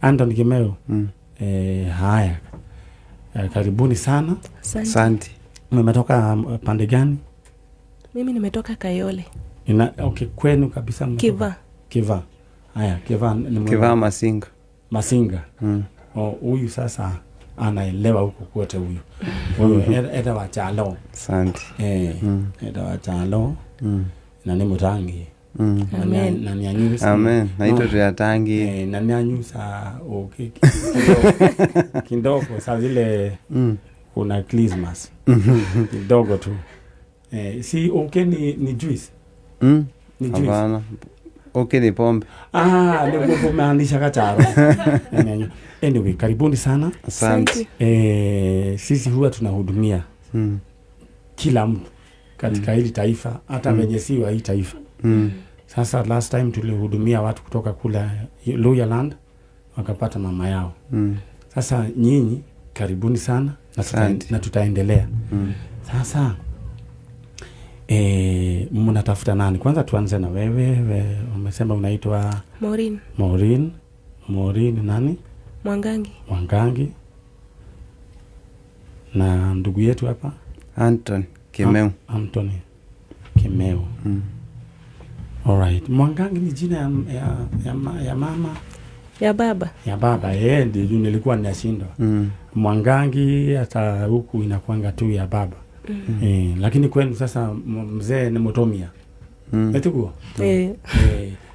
Anton Kimeu. Haya. Karibuni sana. Asante. Mmetoka pande gani? Mimi nimetoka Kayole. Okay, kwenu kabisa Kiva. Kiva. Haya, Kiva ni Kiva Masinga. Masinga. Huyu sasa anaelewa huko kote huyu. Huyu eta wa chalo. Asante. Eta wa chalo. Na ni mutangi. Amen. Na nianyusa. Amen. Naitwa Tuyatangi. Na nianyusa okay. Kidogo saa zile kuna Christmas. Kidogo tu. Si okay ni juice. Ni juice. Hapana. Okay ni pombe. Ni kumaanisha kacharo. Anyway, karibuni sana. Asante. Sisi huwa tunahudumia kila mtu katika hili taifa, hata wenye si wa hii taifa. Sasa last time tulihudumia watu kutoka kula Luyaland wakapata mama yao. Sasa nyinyi karibuni sana na tutaendelea. Sasa mnatafuta nani? Kwanza tuanze na wewe. Umesema unaitwa Maureen nani? Mwangangi. Na ndugu yetu hapa Anton Kimeu. Anthony Kimeu. Alright. Mwangangi ni jina ya mama? Ya baba. Ya baba. Ndio nilikuwa ninashindwa. Mwangangi hata huku inakuanga tu ya baba. Lakini kwenu sasa mzee ni Mutomia. Etuko?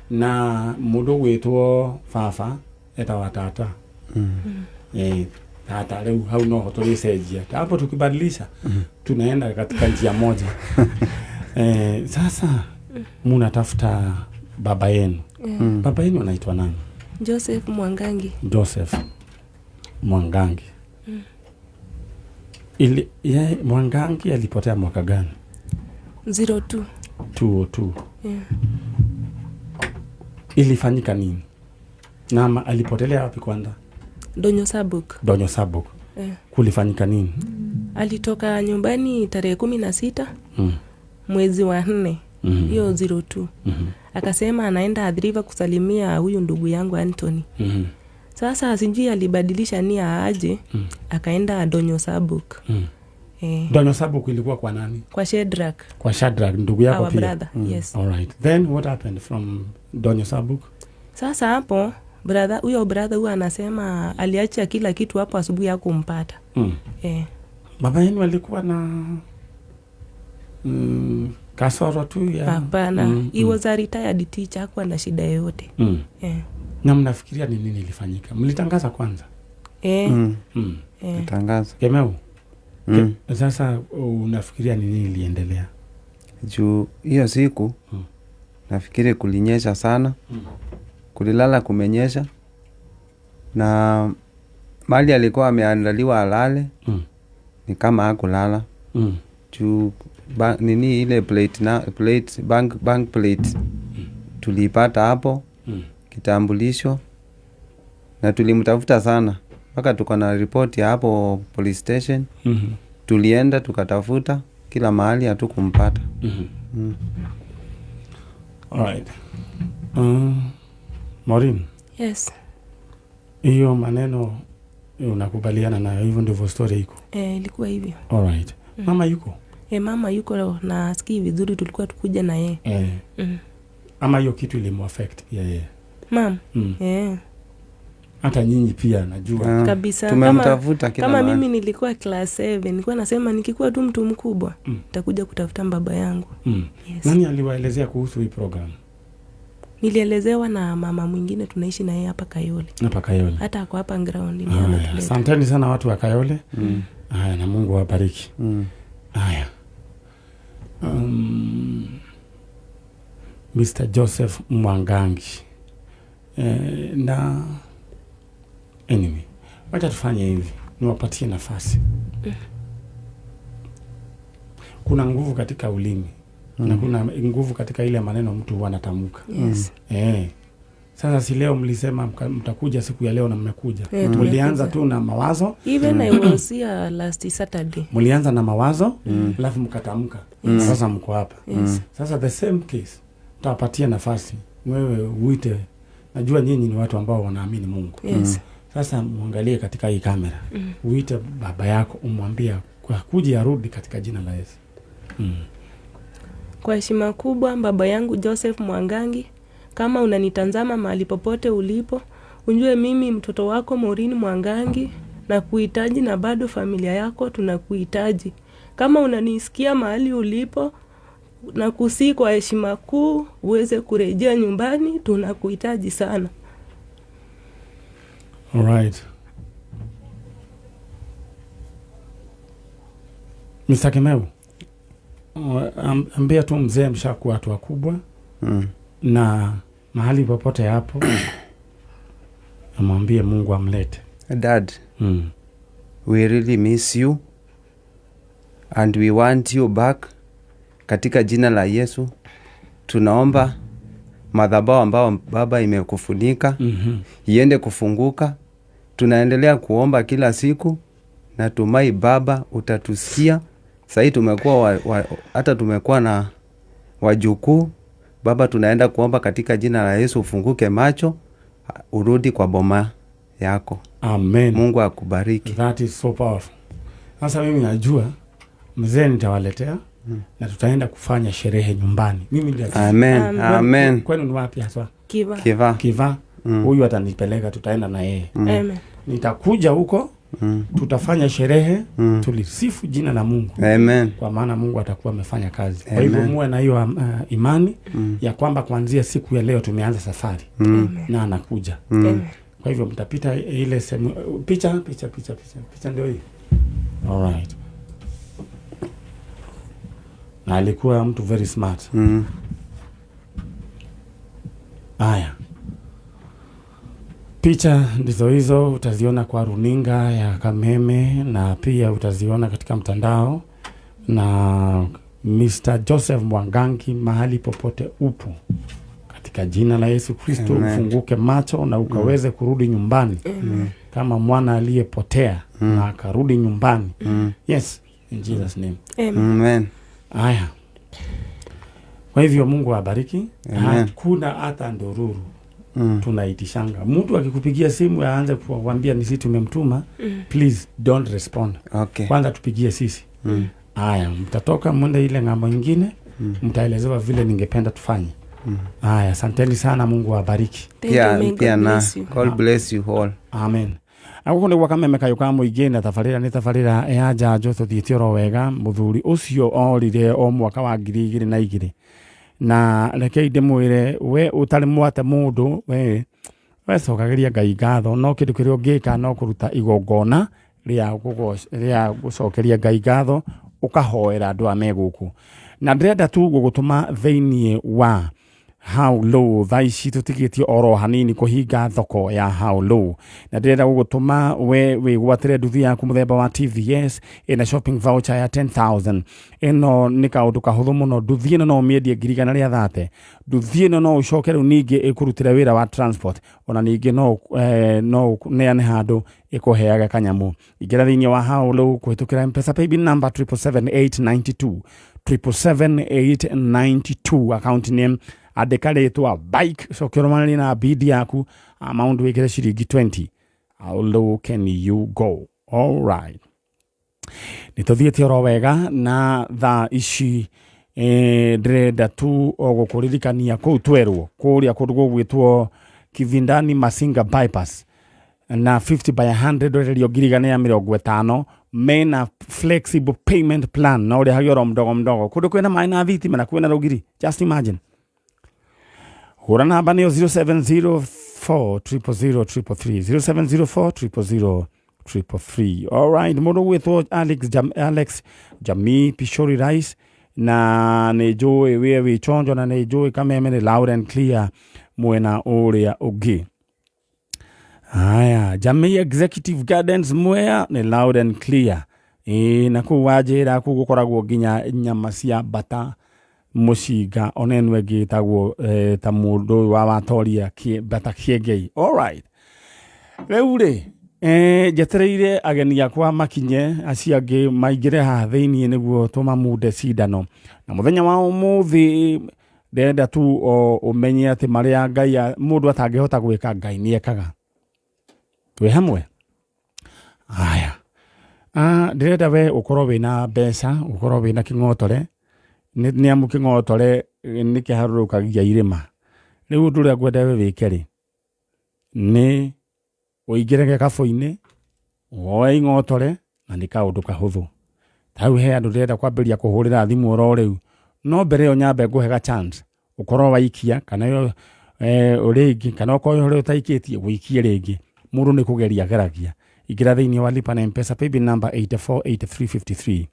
Na mudo wetu fafa eta watata. Hata leo hauna hotolisejia. Hapo tukibadilisha tunaenda katika njia moja. Sasa mnatafuta baba yenu. Baba yenu anaitwa nani? Joseph Mwangangi. Mwangangi alipotea mwaka gani? 02. 202. Ilifanyika nini? Na alipotelea wapi kwanza? Donyo Sabuk. Kulifanyika nini? Alitoka nyumbani tarehe 16 mwezi wa 4 hiyo 02. Akasema anaenda Adriva kusalimia huyu ndugu yangu Anthony. Sasa sijui alibadilisha nia aje akaenda Donyo Sabuk. Donyo Sabuk ilikuwa kwa nani? Kwa Shadrack. Kwa Shadrack ndugu yako pia. Brother. Yes. All right. Then what happened from Donyo Sabuk? Sasa hapo huyo brother huwa anasema aliacha kila kitu hapo asubuhi yako kumpata. Baba yenu alikuwa na kasoro tu ya? Hapana. He was a retired teacher, hakuwa na shida yoyote. Na mnafikiria ni nini ilifanyika? Mlitangaza kwanza? Tangaza. Kimeu. Sasa unafikiria ni nini iliendelea? Juu hiyo siku nafikiri kulinyesha sana. Kulilala kumenyesha. Na mali alikuwa ameandaliwa alale. Ni kama hakulala. Juu nini ile bank plate tulipata hapo. Kitambulisho. Na tulimtafuta sana. Mpaka tuko na report ya hapo police station. Tulienda tukatafuta kila mahali hatukumpata. Alright. Maureen. Yes. Hiyo maneno unakubaliana nayo, hivyo ndivyo story iko? Ilikuwa hivyo. Alright. Mama yuko? Mama yuko na sikii vizuri, tulikuwa tukuja na yeye. Ama hiyo kitu ilimuaffect yeye? Mam. Hata nyinyi pia najua. Kabisa. Tumemtafuta kila kama mimi nilikuwa class 7, nilikuwa nasema nikikuwa tu mtu mkubwa nitakuja kutafuta baba yangu. Yes. Nani aliwaelezea kuhusu hii program? Nilielezewa na mama mwingine tunaishi na yeye hapa Kayole. Hata ako hapa ground ni ametuleta. Asanteni sana watu wa Kayole. Haya, na Mungu awabariki. Haya. Mr. Joseph Mwangangi. Na anyway, wacha tufanye hivi, niwapatie nafasi. Kuna nguvu katika ulimi. Na kuna nguvu katika ile maneno mtu huwa anatamka. Yes. Sasa si leo mlisema mtakuja siku ya leo na mmekuja. Mlianza tu na mawazo. Even I was here last Saturday. Mlianza na mawazo, alafu mkatamka. Sasa mko hapa. Sasa the same case, tawapatia nafasi. Wewe uite najua nyinyi ni watu ambao wanaamini Mungu. Yes. Sasa muangalie katika hii kamera. Uite baba yako umwambie kwa kuja arudi katika jina la Yesu. Kwa heshima kubwa baba yangu Joseph Mwangangi, kama unanitazama mahali popote ulipo, unjue mimi mtoto wako Maureen Mwangangi na kuhitaji, na bado familia yako tunakuhitaji. Kama unanisikia mahali ulipo, na kusi kwa heshima kuu uweze kurejea nyumbani, tunakuhitaji sana. All right. Mr. Kimeu, ambia tu mzee mshakuwa watu wakubwa na mahali popote hapo amwambie Mungu amlete. Dad, we really miss you and we want you back katika jina la Yesu. Tunaomba madhabahu ambao baba imekufunika iende kufunguka. Tunaendelea kuomba kila siku, na tumai baba utatusikia. Sasa tumekuwa hata tumekuwa na wajukuu. Baba, tunaenda kuomba katika jina la Yesu ufunguke macho, urudi kwa boma yako. Amen. Mungu akubariki. That is so powerful. Sasa mimi najua mzee nitawaletea na tutaenda kufanya sherehe nyumbani. Mimi ndio. Amen. Amen. Kwani ni wapi hasa? Kiva. Huyu atanipeleka, tutaenda na yeye. Amen. Nitakuja huko. Tutafanya sherehe, tulisifu jina la Mungu. Amen. Kwa maana Mungu atakuwa amefanya kazi. Kwa hivyo muwe na hiyo imani ya kwamba kuanzia siku ya leo tumeanza safari. Na anakuja. Kwa hivyo mtapita ile sehemu picha ndio hii. All right. Na alikuwa mtu very smart. Aya. Picha ndizo hizo, utaziona kwa runinga ya Kameme na pia utaziona katika mtandao. Na Mr. Joseph Mwangangi, mahali popote upo, katika jina la Yesu Kristo ufunguke macho na ukaweze kurudi nyumbani. Kama mwana aliyepotea na akarudi nyumbani. Yes, in Jesus name. Amen. Aya. Kwa hivyo Mungu awabariki. Hakuna hata ndururu. Tunaitishanga. Mtu akikupigia simu aanze kuambia ni sisi tumemtuma, please don't respond. Okay. Kwanza tupigie sisi. Aya, mtatoka mwende ile ng'ambo nyingine, mtaelezewa vile ningependa tufanye. Aya, asanteni sana, Mungu awabariki. God bless you all. Amen. Aguko niguo Kameme kayuka muingi na tabarira ni tabarira ya njanjo tuthiĩte oro wega. Muthuri ucio orire o mwaka wa 2002 na rekei ndimwire we utari mwate mundu we cokagiria Ngai ngatho. No kindu kiria ungika no kuruta igongona ria gucokeria Ngai ngatho, ukahoera andu ameguku. Na ndĩrenda tu gũgũtũma thĩinĩ wa How Low. Thaici tũtigĩtie oro hanini kũhinga thoko ya How Low. Na ndĩrenda gũgũtũma we wĩgwatĩre nduthi yaku mũthemba wa TVS ĩna shopping voucher ya 10,000. Ĩno nĩ kaũndũ kahũthũ mũno. Nduthi ĩno no ũmĩendie 130. Nduthi ĩno no ũcoke rĩu ningĩ ĩkũrutĩre wĩra wa transport. Ona ningĩ no neane handũ ĩkũheaga kanyamũ. Ingĩra thĩinĩ wa How Low kũhĩtũkĩra M-Pesa paybill number 77892. 77892. Account name andika ritwa bike, cokeromani na bidi yaku, amount wekere shiringi 20. How low can you go? All right. Nitothiĩte oro wega na thaa ici ndĩrenda tu gũkũririkania kũu twerwo kũrĩa kũndũ gũgwĩtwo Kivindani Masinga bypass na 50 by 100 ũrerio ngirigana ya 50 mena flexible payment plan na ũrĩa hagĩoro mdogo kũndũ kwĩna maĩ na thitima na kwĩna rũgiri. Just imagine. Hura namba ni 0704000333 0704000333. All right, mũndũ gwĩtwo Alex Jamii Pishori Rice na nĩnjũĩ we wĩchonjo na nĩnjũĩ Kameme ni loud and clear mwena ũrĩa ũngĩ. Aya, Jamii Executive Gardens mwea ni loud and clear. Na kuwajĩra kũgũkoragwo nginya nyama cia bata mushiga onenwe gitagwo ta mundu wa watoria bata kiengei. All right. Reure jetereire ageni yakwa makinye aciangi maingire ha thiini niguo tumamunde cindano na muthenya wa umuthi ndenda tu umenye ati maria Ngai mundu atangihota gwika Ngai niekaga twi hamwe aya ndirenda we ukorwo wina mbeca ukorwo wina king'otore ni amu king'otore ni kiharurukagia irima riu undu uria ngwenda we wike ri ni uingire gikabu-ini woe ing'otore na ni kaundu kahuthu tau he andu ndirenda kwambiria kuhurira thimu oro riu no mbere yo nyambe nguhega chance ukorwo waikia kana yo uringi kana ukorwo uri utaikitie wikie ringi mundu ni kugeria geragia igira thiini wa lipa na M-Pesa paybill number 848353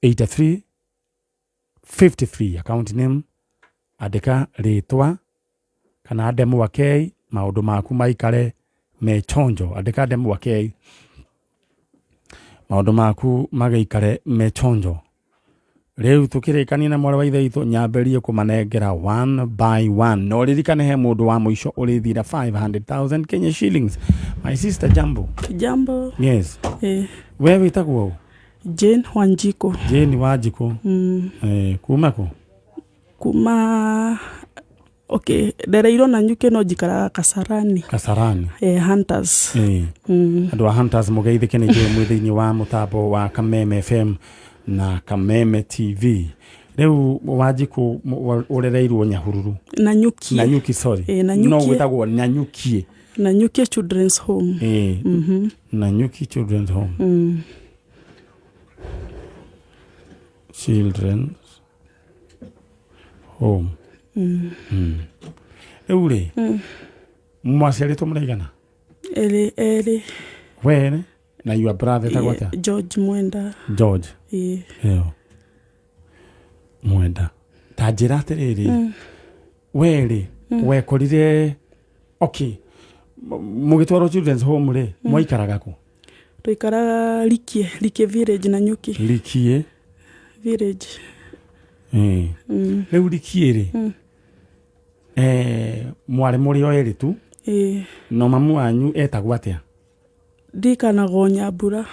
848353 account name andika ritwa kana demo wake maundu maku maikare me chonjo andika demo wake maundu maku magaikare me chonjo riu tukirikania na mwara wa ithe itu nyamberie kumanengera one by one no ririkane he mundu wa muico urithira 500,000 Kenya shillings. My sister Jambo. Yes. Wewe witagwo Jane Wanjiko. Jane Wanjiko. Kumako okay ndereirwo na nyuke no njikara Kasarani Hunters andu wa Hunters mugeithike ni je mwithiini wa mutambo wa Kameme FM na Kameme TV riu Wanjiko urereirwo Nyahururu na nyuki sorry no witagwo Nanyukie Children's Home Nanyuki Children's Home Children's Home Eure mwaciaritwo muraigana eri wene na your brother tagwata George Mwenda Mwenda tajira atiriri weri wekorire okay mugitwaro Children's Home ri mwaikaraga ku tuikaraga Likie village na nyuki Likie village riu Likie ri mwari muri o eri tu no mamu wanyu etagwo atia ndikanago Nyambura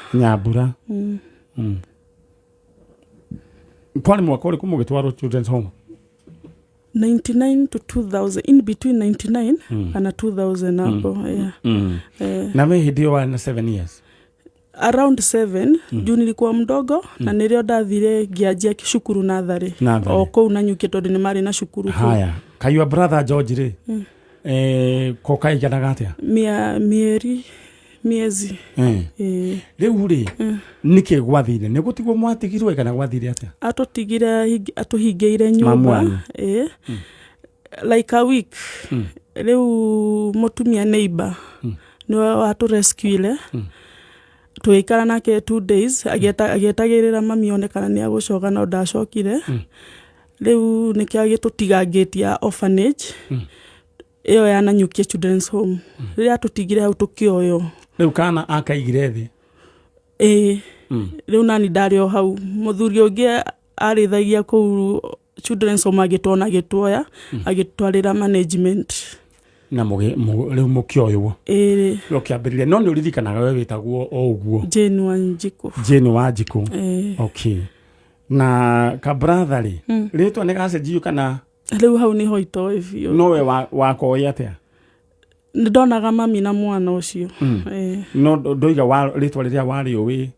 kwani mwaka uri kumugitwaro Children's Home 99 to 2000 in between 99 and 2000 hapo na we hidio wa na 7 years around 7 juu nilikuwa mdogo na nilio ndathire ngianjia kishukuru nathari o kou na nyuki tondu ni mari na shukuru haya kayua brother George ri ko kaiganaga atia miezi riu ri nike gwathire ni gutigwo mwatigirwe kana gwathire atia atuhingeire nyumba like a week riu mutumia neighbor ni watu rescue tuikara nake 2 days agetagirira mami onekana ni agucoka no ndacokire riu nikiage tutigangitia orphanage iyo ya Nanyuki Children's Home riria tutigire hau tukioyo riu kana akaigire thi riu nani ndari o hau muthuri ungi arithagia ku Children's Home agitona gitwoya agitwarira management na riu mukioyo ukiambiriria no ni uririkanaga we witagwo o uguo Jane Wanjiko okay na ka brother ri ritwa ni gacenjio kana riu hau ni hoito ifio no we wakoya atia ndonaga mami na mwana ucio no ndoiga wa ritwa riria wari uwi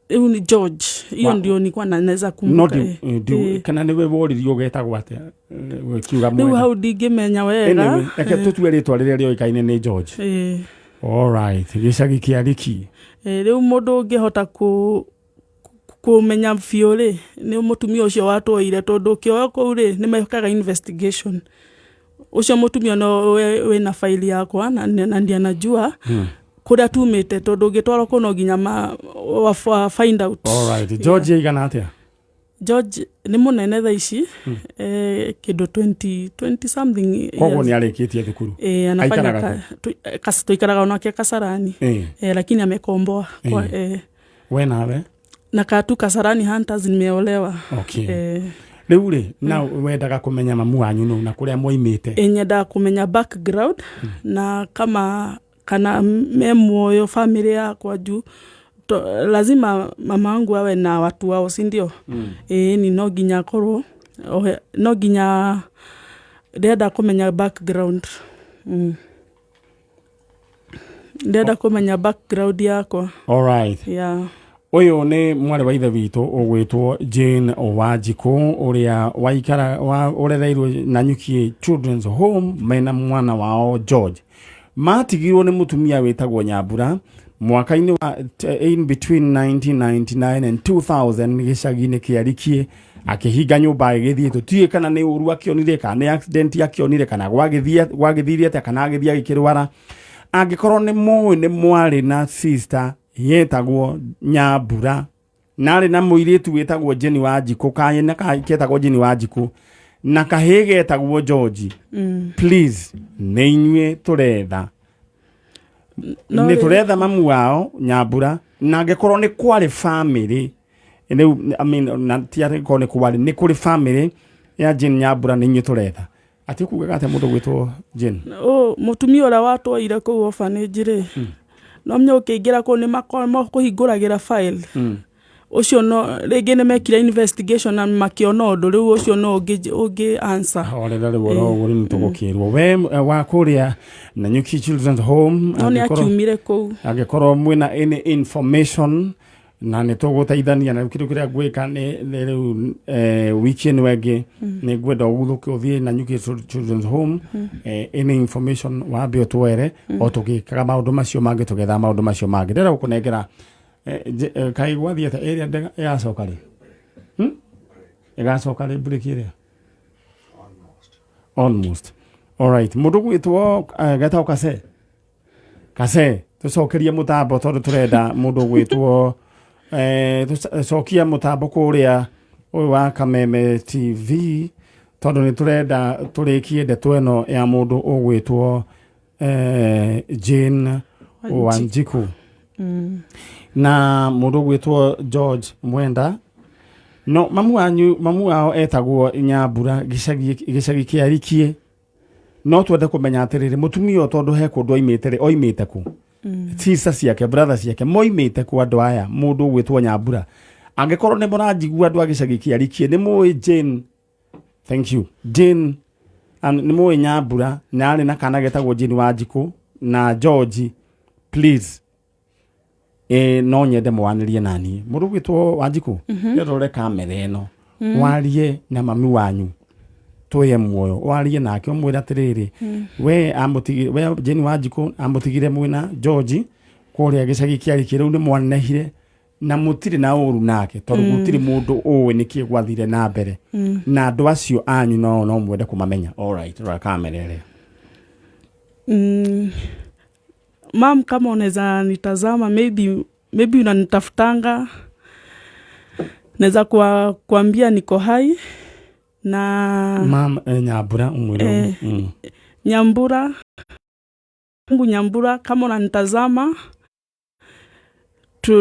riu ni George iyo ndio ni kwa naweza kumbuka kana ni we woririo getagwo atia kiuga mwe riu hau ndingimenya wega eke tutue ritwa riria rioikaine ni George all right gicagi kia Liki riu mundu ungihota kumenya fiore ni mutumia ucio watwoire tondu kioyo kou ri ni mekaga investigation ucio mutumia no we na file yakwa na ndia najua kuria tumite tondu ngitwaro kuno ginya find out all right George igana atia George ni munene tha ici kido 20 something kogo ni arikitie thukuru anafanya tuikaraga onake Kasarani lakini amekomboa we nawe na katu Kasarani Hunters nimeolewa okay riu ri na wendaga kumenya mamu wanyu no na kuria moimite nyenda kumenya background na kama kana memoyo family yako juu lazima mama wangu awe na watu wao si ndio ni no ginya korwo no nginya ndenda kumenya background. Ndenda kumenya background yakwa. All right. Yeah. Uyu ni mwari wa ithe witu ugwitwo Jane Wanjiku uria waikara urereirwo Nanyuki Children's Home mena mwana wao George. Matigirwo ni mutumia witagwo Nyambura mwaka-ini wa in between 1999 and 2000 gicagi-ini kiarikie akihinga nyumba agithie tutie kana ni uru akionire kana ni accident akionire kana gwagithirie ate kana agithia gikirwara angikorwo ni mwari na sister yetagwo Nyambura nari na muiritu wetagwo Jane Wanjiku kanyina ketagwo Jane Wanjiku na kahege etagwo George. Please ni inyue turetha ni turetha mamu wao Nyambura na angikorwo ni kwari family I mean na tiare ko ni kwari ni kuri family ya Jane Nyambura ni inyue turetha ati kugaga ate mundu gwitwo Jane mutumia ora watwaire ku orphanage ri no mnyo ukiingira ku ni makoma kuhinguragira file ucio no rigi ni mekira investigation na makiona undu riu ucio no ungi answer orera woro uri mutugukirwo we wa kuria Nanyuki Children's Home oni akiumire ku agikorwo mwina any information na ni tugutaithania na kitu kiria gwika ni riu weekend wege ni gwenda uguthuke uthie Nanyuki Children's Home any information wambe utwere o tugikaga maundu macio mangi tugetha maundu macio mangi ndera gukunengera kai gwathie ta area ya sokari sokari break area almost all right mundu gwitwo gata kase tucokerie mutambo tondu turenda mundu gwitwo tucokia mutambo kuria uyu wa Kameme TV tondu ni turenda turikie ndeto eno ya mundu ugwitwo Jane Wanjiku na mundu gwitwo George Mwenda no mamu wao etagwo Nyambura gicagi kiarikie no twende kumenya atiriri mutumia tondu he kundu oimite ku sister ciake brother ciake moimite ku andu aya mundu gwitwo Nyambura angikorwo ni muranjigua andu agicagi kiarikie ni muyi Jane thank you Jane ni muyi Nyambura na ari na kana getagwo Jane Wanjiku na George please no nyende mwanirie nani mundu gwitwo Wanjiku rore kamera eno warie na mami wanyu tuye muoyo warie nake umwira atiriri we Jane Wanjiku amutigire mwina George kuria gicagi kiari riu ni mwanehire na mutiri na uru nake tondu gutiri mundu uwe nikie gwathire na mbere na andu acio anyu no mwende kumamenya. All right rora kamera ere Mam, kama unaweza nitazama maybe unanitafutanga naweza kuambia niko hai na mam Nyambura umwiro Nyambura kama unanitazama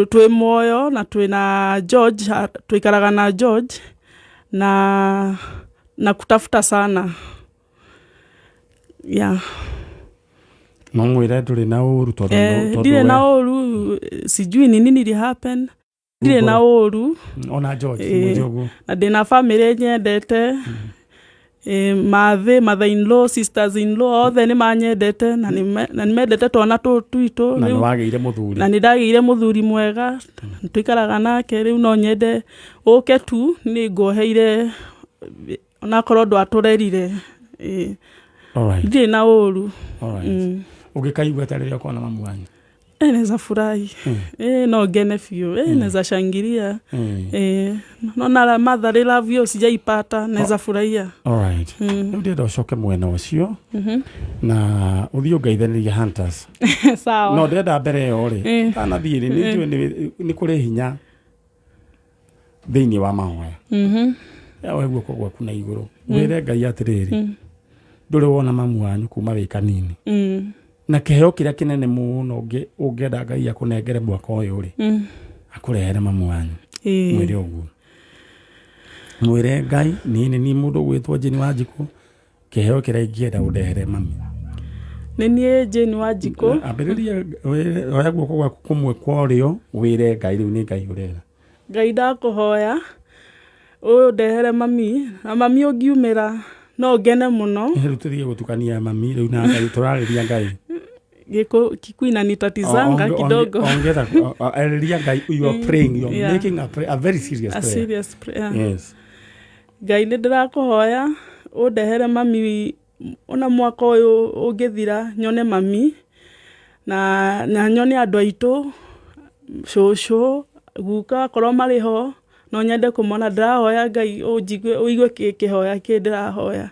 tuwe moyo na tuwe na George tuikaraga na George na kutafuta sana yeah. Mwira nduri na uru tondu ndire na uru sijui ni nini li happen ndire na uru ona George mujogo na ndina family nyendete mother in law sisters in law othe ni manyendete na nimendete twana tuito na wagire muthuri na nindagire muthuri mwega tuikaraga nake riu no nyende uke tu ni ngoheire ona korwo ndwaturerire all right ndire na uru all right ugikaigwa tarire kwa na mamu wanyu neza furahi no gene fio neza shangiria no na mother love yo sijaipata neza furahia. All right ndio docoke mwena ucio na uthio ngaithaniria hunters sawa no ndenda mbere yori kana thiire ni kuri hinya thiini wa mahoya yawe guoko gwaku na iguru wire Ngai atiriri nduri wona mamu wanyu kuma wi kanini na keheo kiria kinene muno ungenda Ngai akunengere mwaka uyu ri akurehere mamu wanyu mwire uguo mwire Ngai ni mundu gwitwo Jane Wanjiku keheo kiria ingienda undehere mami ni Jane Wanjiku ambiriria oya guoko gwaku kumwe kwa rio wire Ngai riu ni Ngai urera Ngai ndakuhoya ũyũ ndehere mami na mami ũngiumĩra no ngene mũno rĩu tũthiĩ gũtukania mami rĩu na Ngai tũrarĩria Ngai Kikuyu inanitatizanga kidogo. Ongeza aleluya Ngai, you are praying, you are making a very serious prayer. A serious prayer. Yes. Ngai nĩ ndĩrakũhoya ũndehere mami ona mwaka ũyũ ũngĩthira nyone mami na nyone andũ aitũ cũcũ guka korwo marĩ ho no nyende kũmona. Ndĩrahoya Ngai ũigue kĩhoya kĩ ndĩrahoya.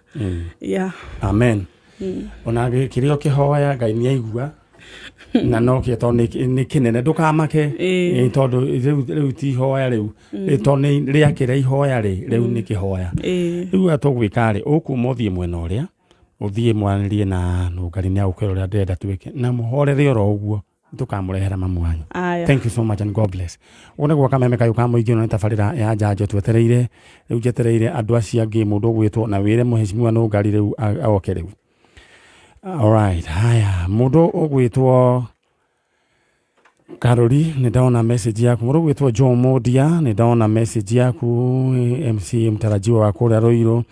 Amen. Ona kĩrĩa ũkĩhoya Ngai nĩaigua na no kĩeto nĩ kĩnene ndũkamake tondũ rĩu ti ihoya rĩu tondũ rĩakĩra ihoya rĩu nĩ kĩhoya. Rĩu tũgwĩka rĩ ũkuma ũthiĩ mwena ũrĩa ũthiĩ mwanĩrie na Ngai nĩagũkwĩra ũrĩa ndĩrenda twĩke na mũhorere oro ũguo tukamurehera mamu wanyu. Thank you so much and God bless. One gwa kameme kayo ka muingĩ no tabarĩra ya njanjo twetereire rĩu jetereire andũ acio angĩ mũndũ ũgwĩtwo na wĩre mũheshimiwa no Ngai rĩu agoke rĩu. Alright, haya mũndũ ũgwĩtwo Karoli nĩ ndaona message yaku. Mũndũ ũgwĩtwo John Modia nĩ ndaona message yaku. MC mtarajiwa wa kũrĩa Roiro.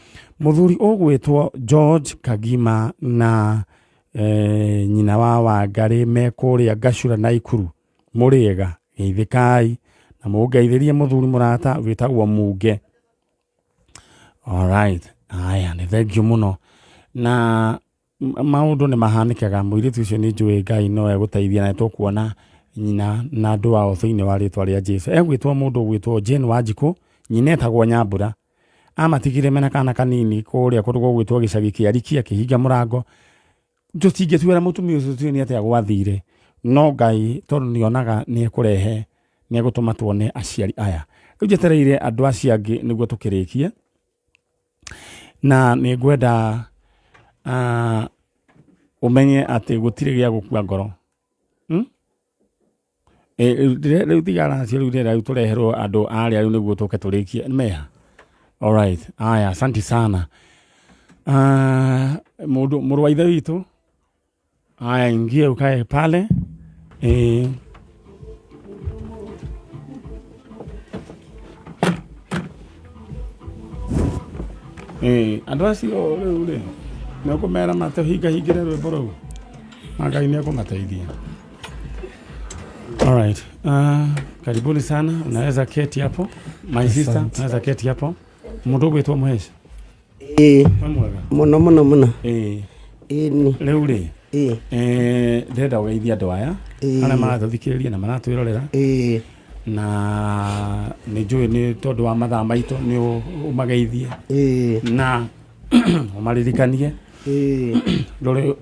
Mũthuri ũgwĩtwo George Kagima na nyina wa Wangari me kũrĩa Gacura na Ikuru mũrĩega geithikai na mũngeithĩrie mũthuri mũrata wĩtagwo Muge. Alright, haya nĩ thengiũ mũno na maũndũ nĩ mahanĩkaga. Mũirĩtu ũcio nĩ njũĩ Ngai no egũteithia na tũkuona nyina na andũ ao thĩinĩ wa rĩtwa rĩa Jesũ. Egwĩtwo mũndũ ũgwĩtwo Jane Wanjikũ nyina etagwo Nyambura amatigire mena kana kanini kũrĩa kũndũ gwĩtwo gĩcagi kĩa Rikia kĩhinga mũrango. Tũtingĩtuĩra mũtumia ũcio nĩ atĩa gwathire no Ngai tondũ nĩonaga nĩekũrehe nĩegũtũma tuone aciari aya. Rĩu jetereire andũ acio angĩ nĩguo tũkĩrĩkie na nĩngwenda umenye atĩ gũtirĩ gĩa gũkua ngoro. Rĩu tigara acio rĩu tũreherwo andũ arĩa rĩu nĩguo tũke tũrĩkie meha. Alright, aya asante sana. Mũrũ wa ithe witũ aya ingie ukae pale. Andũ acio rĩu nĩ ũkũmera matehingahingĩre rwĩmbo rũu Ngai nĩekũmateithia. Alright, karibuni sana. Unaweza keti hapo my sister, unaweza keti hapo. Mũndũ ũgwĩtwo Muhesh mũno ni rĩu rĩ ndĩrenda gũgeithia andũ aya arĩa maratũthikĩrĩria na maratwĩrorera na nĩ njũĩ nĩ tondũ wa mathaa maitũ nĩ ũmageithie na ũmaririkanie rũrĩ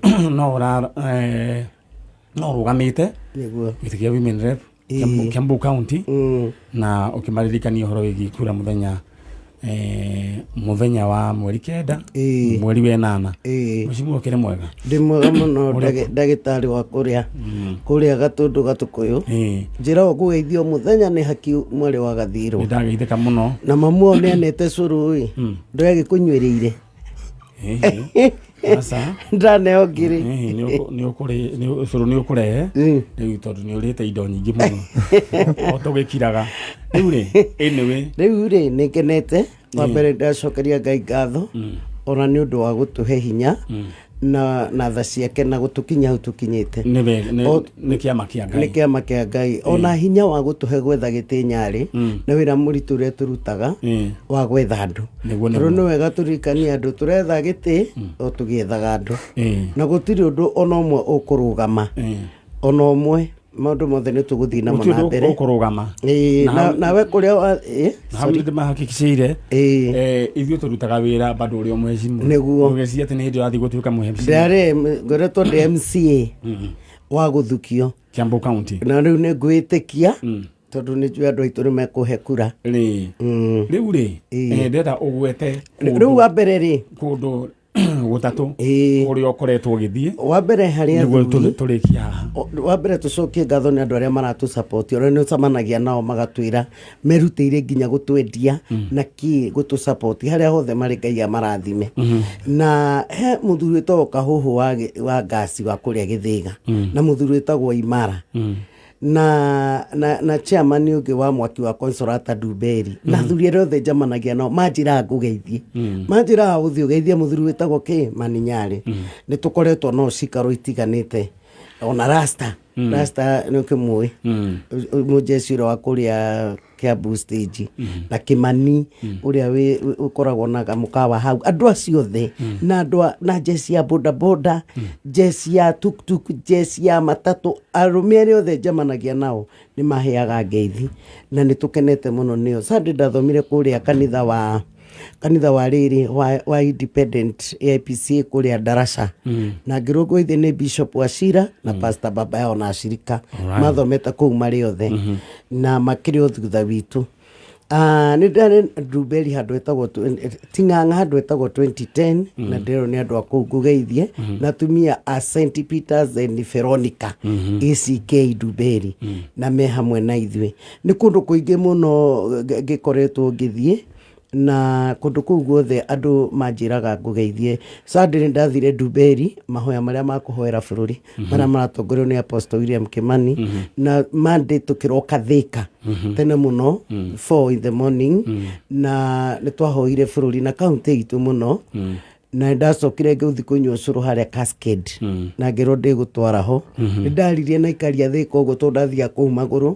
no rũgamĩte gĩtĩ Women Rep Kiambu County na ũkĩmaririkania ũhoro wĩgiĩ kura muthenya wa mweri 9 mweri wa 8 mũcimu ũkĩrĩ mwega. Ndĩ mwega mũno ndagĩtarĩ wa kũrĩa Gatũndũ Gatũkũyũ. Njĩra ũgũgeithio mũthenya nĩ Haki mwarĩ wa Gathirũ. Ndageithĩka mũno na mamu nĩanete cũrũ ndagĩkũnyuĩrĩire. Sasa ndaneo ngiri cũrũ nĩ ũkũrehe rĩu tondũ nĩ ũrĩte indo nyingĩ mũno o tũgĩkiraga rĩu rĩ nĩngenete. Wa mbere ndacokeria Ngai ngatho ona nĩ ũndũ wa gũtũhe hinya na tha ciake na gũtũkinya hau tũkinyĩte. Nĩ kĩama kĩa Ngai. Nĩ kĩama kĩa Ngai ona hinya wa gũtũhe gwetha gĩtĩ Nyarĩ na wĩra mũritũ ũrĩa tũrutaga wa gwetha andũ. Tondũ nĩ wega tũririkanie andũ tũretha gĩtĩ o tũgĩethaga andũ na gũtirĩ ũndũ ona ũmwe ũkũrũgama ona ũmwe. Maũndũ mothe nĩ tũgũthiĩ namo na mbere ũkũrũgama nawe kũrĩa hau nĩ ndĩmahakikicĩire ithuĩ tũrutaga wĩra bado ũrĩa mũhecimu nĩguo ũgeciria atĩ nĩ hĩndĩ ũrathiĩ gũtuĩka mũhecimu. Ndarĩ ngoretwo ndĩ MCA wa gũthukio Kiambu County na rĩu nĩ ngwĩtĩkia tondũ nĩ njũĩ andũ aitũ nĩmekũhe kura. Rĩu rĩ ndĩrenda ũgwete rĩu wa mbere rĩ kũndũ gũtatũ ũrĩa ũkoretwo ũgĩthiĩ. Wa mbere harĩa tũrĩkia haha wa mbere tũcokie ngatho nĩ andũ arĩa maratũsupport ũrĩa nĩ ũcemanagia nao magatwĩra merutĩire nginya gũtwendia na kĩ gũtũsupport harĩa hothe marĩ Ngai amarathime. Na he mũthuri wĩtagwo Kahũhũ wa ngasi wa kũrĩa Gĩthĩga na mũthuri wĩtagwo Imara na chairman ũngĩ wa mwaki wa Consolata Nduberi na athuri arĩa othe njamanagia nao manjĩraga ngũgeithie manjĩraga gũthiĩ ũgeithie mũthuri wĩtagwo kĩ Mani Nyari nĩ tũkoretwo no cikaro itiganĩte ona rasta nĩ ũkĩmũĩ mũjeci ũrĩa wa kũrĩa Kiambu stage na Kimani ũrĩa ũkoragwo na mũkawa hau andũ acio othe na jesi ya bodaboda jesi ya tuktuk jesi ya matatu arũme arĩa othe njamanagia nao nĩ maheaga ngeithi na nĩ tũkenete mũno nĩo Sunday ndathomire kũrĩa kanitha wa rĩrĩ wa independent AIPC kũrĩa Darasha na ngĩrũngũithie nĩ Bishop Wachira na Pastor Babao na Ashirika mathomete kũu marĩ othe na makĩrĩ o thutha witũ nĩ ndarĩ Nduberi handũ etagwo Ting'ang'a handũ etagwo 2010 na ndĩrwo nĩ andũ a kũu ngũgeithie na tumia a St Peters and Veronica ACK Nduberi na me hamwe na ithuĩ nĩ kũndũ kũingĩ mũno ngĩkoretwo ngĩthiĩ na kũndũ kũu guothe andũ manjĩraga ngũgeithie Sunday ndathire Nduberi mahoya marĩa makũhoera bũrũri marĩa maratongorio nĩ Apostle William Kimani na Monday tũkĩroka Thika tene mũno 4 in the morning na nĩ twahoire bũrũri na kaunti itũ mũno na ndacokire ngĩthi kũnyua ũcũrũ harĩa Cascade na ngĩrwo ndĩgũtwara ho nĩ ndaririe na ikaria Thika ũguo tondũ ndathia kũu magũrũ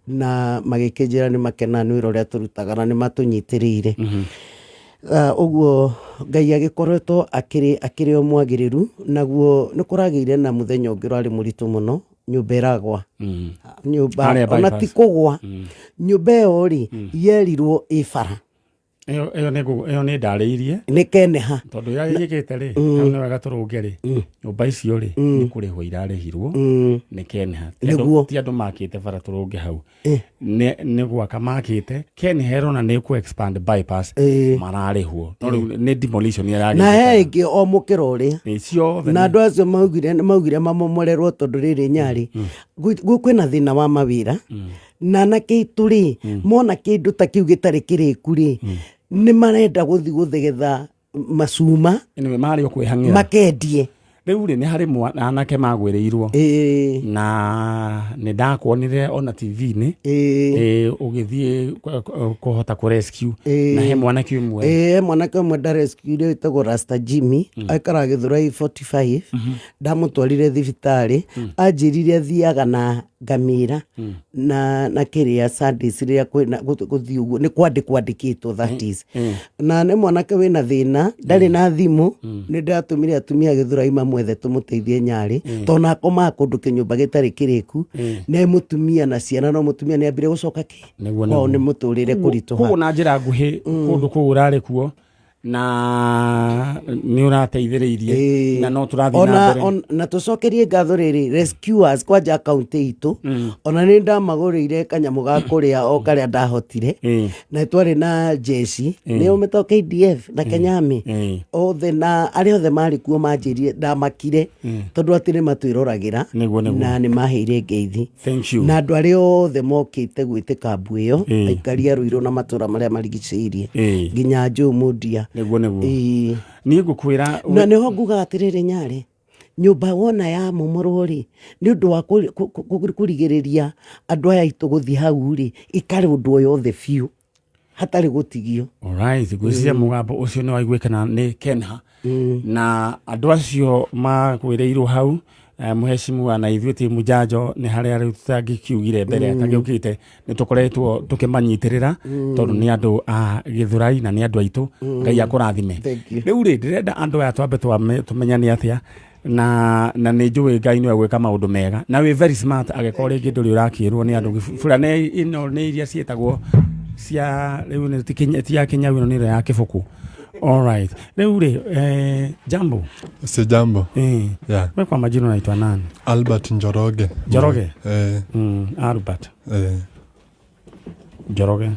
na magĩkĩnjĩra nĩ makena nĩ wĩra ũrĩa tũrutaga na nĩ matũnyitĩrĩire ũguo Ngai agĩkoretwo akĩrĩ o mwagĩrĩru naguo nĩ kũragĩire na mũthenya ũngĩ ũrarĩ mũritũ mũno nyũmba ĩragwa nyũmba ona ti kũgwa nyũmba ĩyo rĩ yerirwo ĩbara ĩyo nĩ ndarĩirie nĩ keneha tondũ yagĩkĩte rĩ hau nĩ wega tũrũnge rĩ nyũmba icio rĩ nĩ kũrĩhwo irarĩhirwo nĩ keneha ti andũ makĩte bara tũrũnge hau nĩ gwaka makĩte keneha ĩrona nĩ kũ expand bypass mararĩhwo nĩ demolition yaragĩte na he ĩngĩ o mũkĩra ũrĩa nĩcio na andũ acio maugire mamomorerwo tondũ rĩrĩ Nyari kwĩna thĩna wa mawĩra na nakĩitũ rĩ mona kĩndũ ta kĩu gĩtarĩ kĩrĩku rĩ nĩ marenda gũthi gũthegetha macuma marĩ o kwĩhang'ĩra makendie rĩu rĩ nĩ harĩ anake magwĩrĩirwo na nĩ ndakuonire ona TV-inĩ ũgĩthiĩ kũhota kũrescue na he mwanake ũmwe mwanake ũmwe ndarescue wĩtagwo Rasta Jimmy aikaraga Gĩthũrai 45 ndamũtwarire thibitarĩ anjĩrire athiaga na ngamĩra na kĩrĩa Sundays rĩrĩa gũthiĩ ũguo nĩ kwandĩkĩtwo that is na nĩ mwanake wĩna thĩna ndarĩ na thimũ nĩ ndatũmire atumia Gĩthũrai mamwethe tũmũteithie Nyari tondũ nakomaga kũndũ kĩnyũmba gĩtarĩ kĩrĩku nĩ mũtumia na ciana no mũtumia nĩ ambire gũcoka kwao nĩ mũtũrĩre kũritũha koguo na njĩra nguhĩ kũndũ kũu ũrarĩ kuo na nĩ ũrateithĩrĩirie na no tũrathiĩ na mbere na tũcokerie ngatho rĩrĩ rescuers kwanja kaunti itũ ona nĩ ndamagũrĩire kanyamũ ga kũrĩa o karĩa ndahotire na twarĩ na jeshi nĩo metwo KDF na Kenyami othe na arĩa othe marĩ kuo manjĩrire ndamakire tondũ atĩ nĩ matwĩroragĩra na nĩ maheire ngeithi na andũ arĩa othe mokĩte gwĩtĩka mbu ĩyo aikaria Ruiru na matũra marĩa marigicĩirie nginya Njũmũndia nĩguo niĩ ngũkwĩra na nĩho nguga atĩrĩrĩ Nyari nyũmba wona ya momorwo rĩ nĩ ũndũ wa kũrigĩrĩria andũ aya aitũ gũthiĩ hau rĩ ikarĩ ũndũ o yothe biũ hatarĩ gũtigio alright gwĩciria mũgambo ũcio nĩ waiguĩkana nĩ Kenha na andũ acio magwĩrĩirwo hau mũhecimu na ithuĩ ti mũjanjo nĩ harĩa rĩu tutangĩkiugire mbere atangĩũkĩte nĩ tũkoretwo tũkĩmanyitĩrĩra tondũ nĩ andũ a Gĩthũrai na nĩ andũ aitũ Ngai akũrathime rĩu rĩ ndĩrenda andũ aya twambe tũmenyane atĩa na nĩ njũĩ Ngai nĩ gwĩka maũndũ mega na wĩ very smart agĩkorwo rĩngĩ ndũrĩ ũrakĩrwo nĩ andũ fulani ĩno nĩ iria ciĩtagwo cia rĩu nĩ ti ya Kenya ĩno nĩ ya kĩbũkũ. Alright. Rĩu rĩ jambo. Si jambo. Yeah. Wewe kwa majina unaitwa nani? Albert Njoroge. Njoroge? Albert. Njoroge.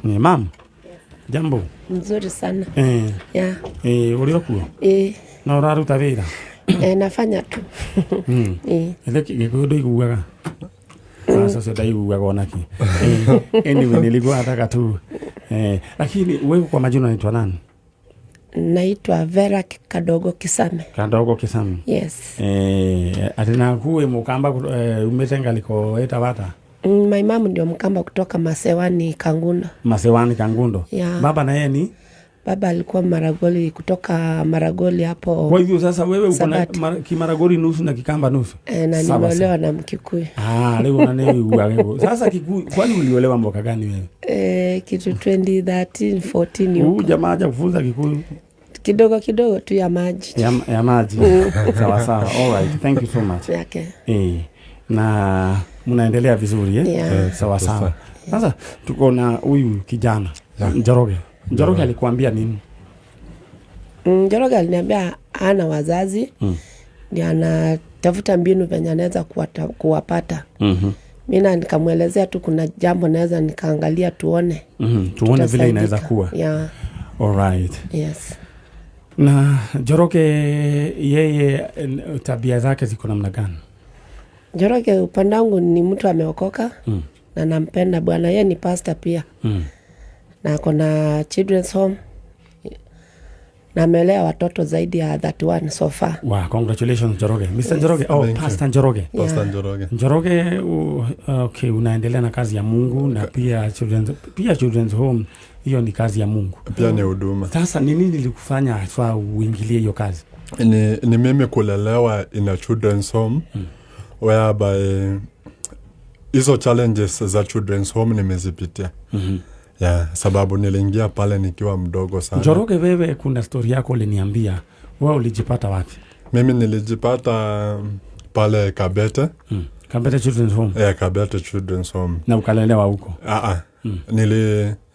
Mam. Jambo. Nzuri sana. Yeah. Uliokuwa? Na uraruta wĩra? Nafanya tu. Gĩkũyũ ndũiguaga? Sasa ndaiguaga onaki. Anyway nilikuwa nataka tu lakini wewe kwa majina unaitwa nani? Naitwa Vera Kadogo Kisame. Kadogo Kisame. Yes. Atina kuwe mukamba umetenga liko eta wata? My mom ndio Mkamba kutoka Masewani Kangundo. Masewani Kangundo. Yeah. Baba na yeye ni? Baba alikuwa Maragoli, kutoka Maragoli hapo. Kwa hivyo sasa wewe uko na Kimaragoli nusu na Kikamba nusu? Na nimeolewa na Mkikuyu. Leo na nini uawewe. Sasa Kikuyu, kwani uliolewa mwaka gani wewe? Kitu 2013, 14 huko. Jamaa haja kufunza Kikuyu? Kidogo kidogo tu ya maji. Ya maji. Sawa sawa. All right. Thank you so much. Okay. Na mnaendelea vizuri sawa sawa. Sasa tuko na huyu kijana Njoroge. Njoroge alikuambia nini? Njoroge aliniambia ana wazazi. Ndio anatafuta mbinu venye anaweza kuwapata. Mimi nikamuelezea tu kuna jambo naweza nikaangalia tuone. Tuone vile inaweza kuwa. Yeah. All right. Yes. Na Njoroge yeye tabia zake ziko namna gani? Njoroge upande wangu ni mtu ameokoka. Na nampenda Bwana, yeye ni pastor pia. Na kuna children's home. Na amelea watoto zaidi ya 31 so far. Wow, congratulations Njoroge. Mr. Njoroge, Pastor Njoroge. Pastor Njoroge. Njoroge, okay, unaendelea na kazi ya Mungu na pia children's home, hiyo ni kazi ya Mungu. Pia ni huduma. Sasa ni nini lilikufanya hasa uingilie hiyo kazi? Ni mimi kulelewa in a children's home whereby hizo challenges za children's home nimezipitia. Sababu niliingia pale nikiwa mdogo sana. Njoroge, wewe kuna story yako uliniambia. Wewe ulijipata wapi? Mimi nilijipata pale Kabete. Kabete Children's Home? Kabete Children's Home. Na ukalelewa huko?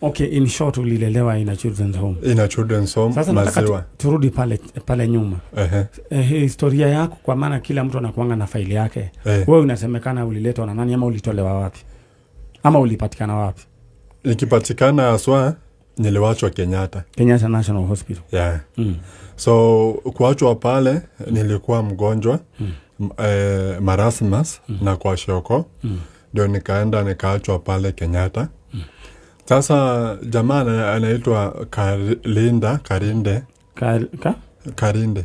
Okay, in short ulilelewa in a children's home. In a children's home. Sasa nataka turudi pale nyuma. Historia yako, kwa maana kila mtu anakuanga na faili yake. Wewe unasemekana uliletwa na nani ama ulitolewa wapi? Ama ulipatikana wapi? Nikipatikana aswa niliwachwa Kenyatta National Hospital. So kuachwa pale nilikuwa mgonjwa marasmus na kwa shoko. Ndio nikaachwa pale Kenyatta. Sasa jamaa anaitwa Karinde.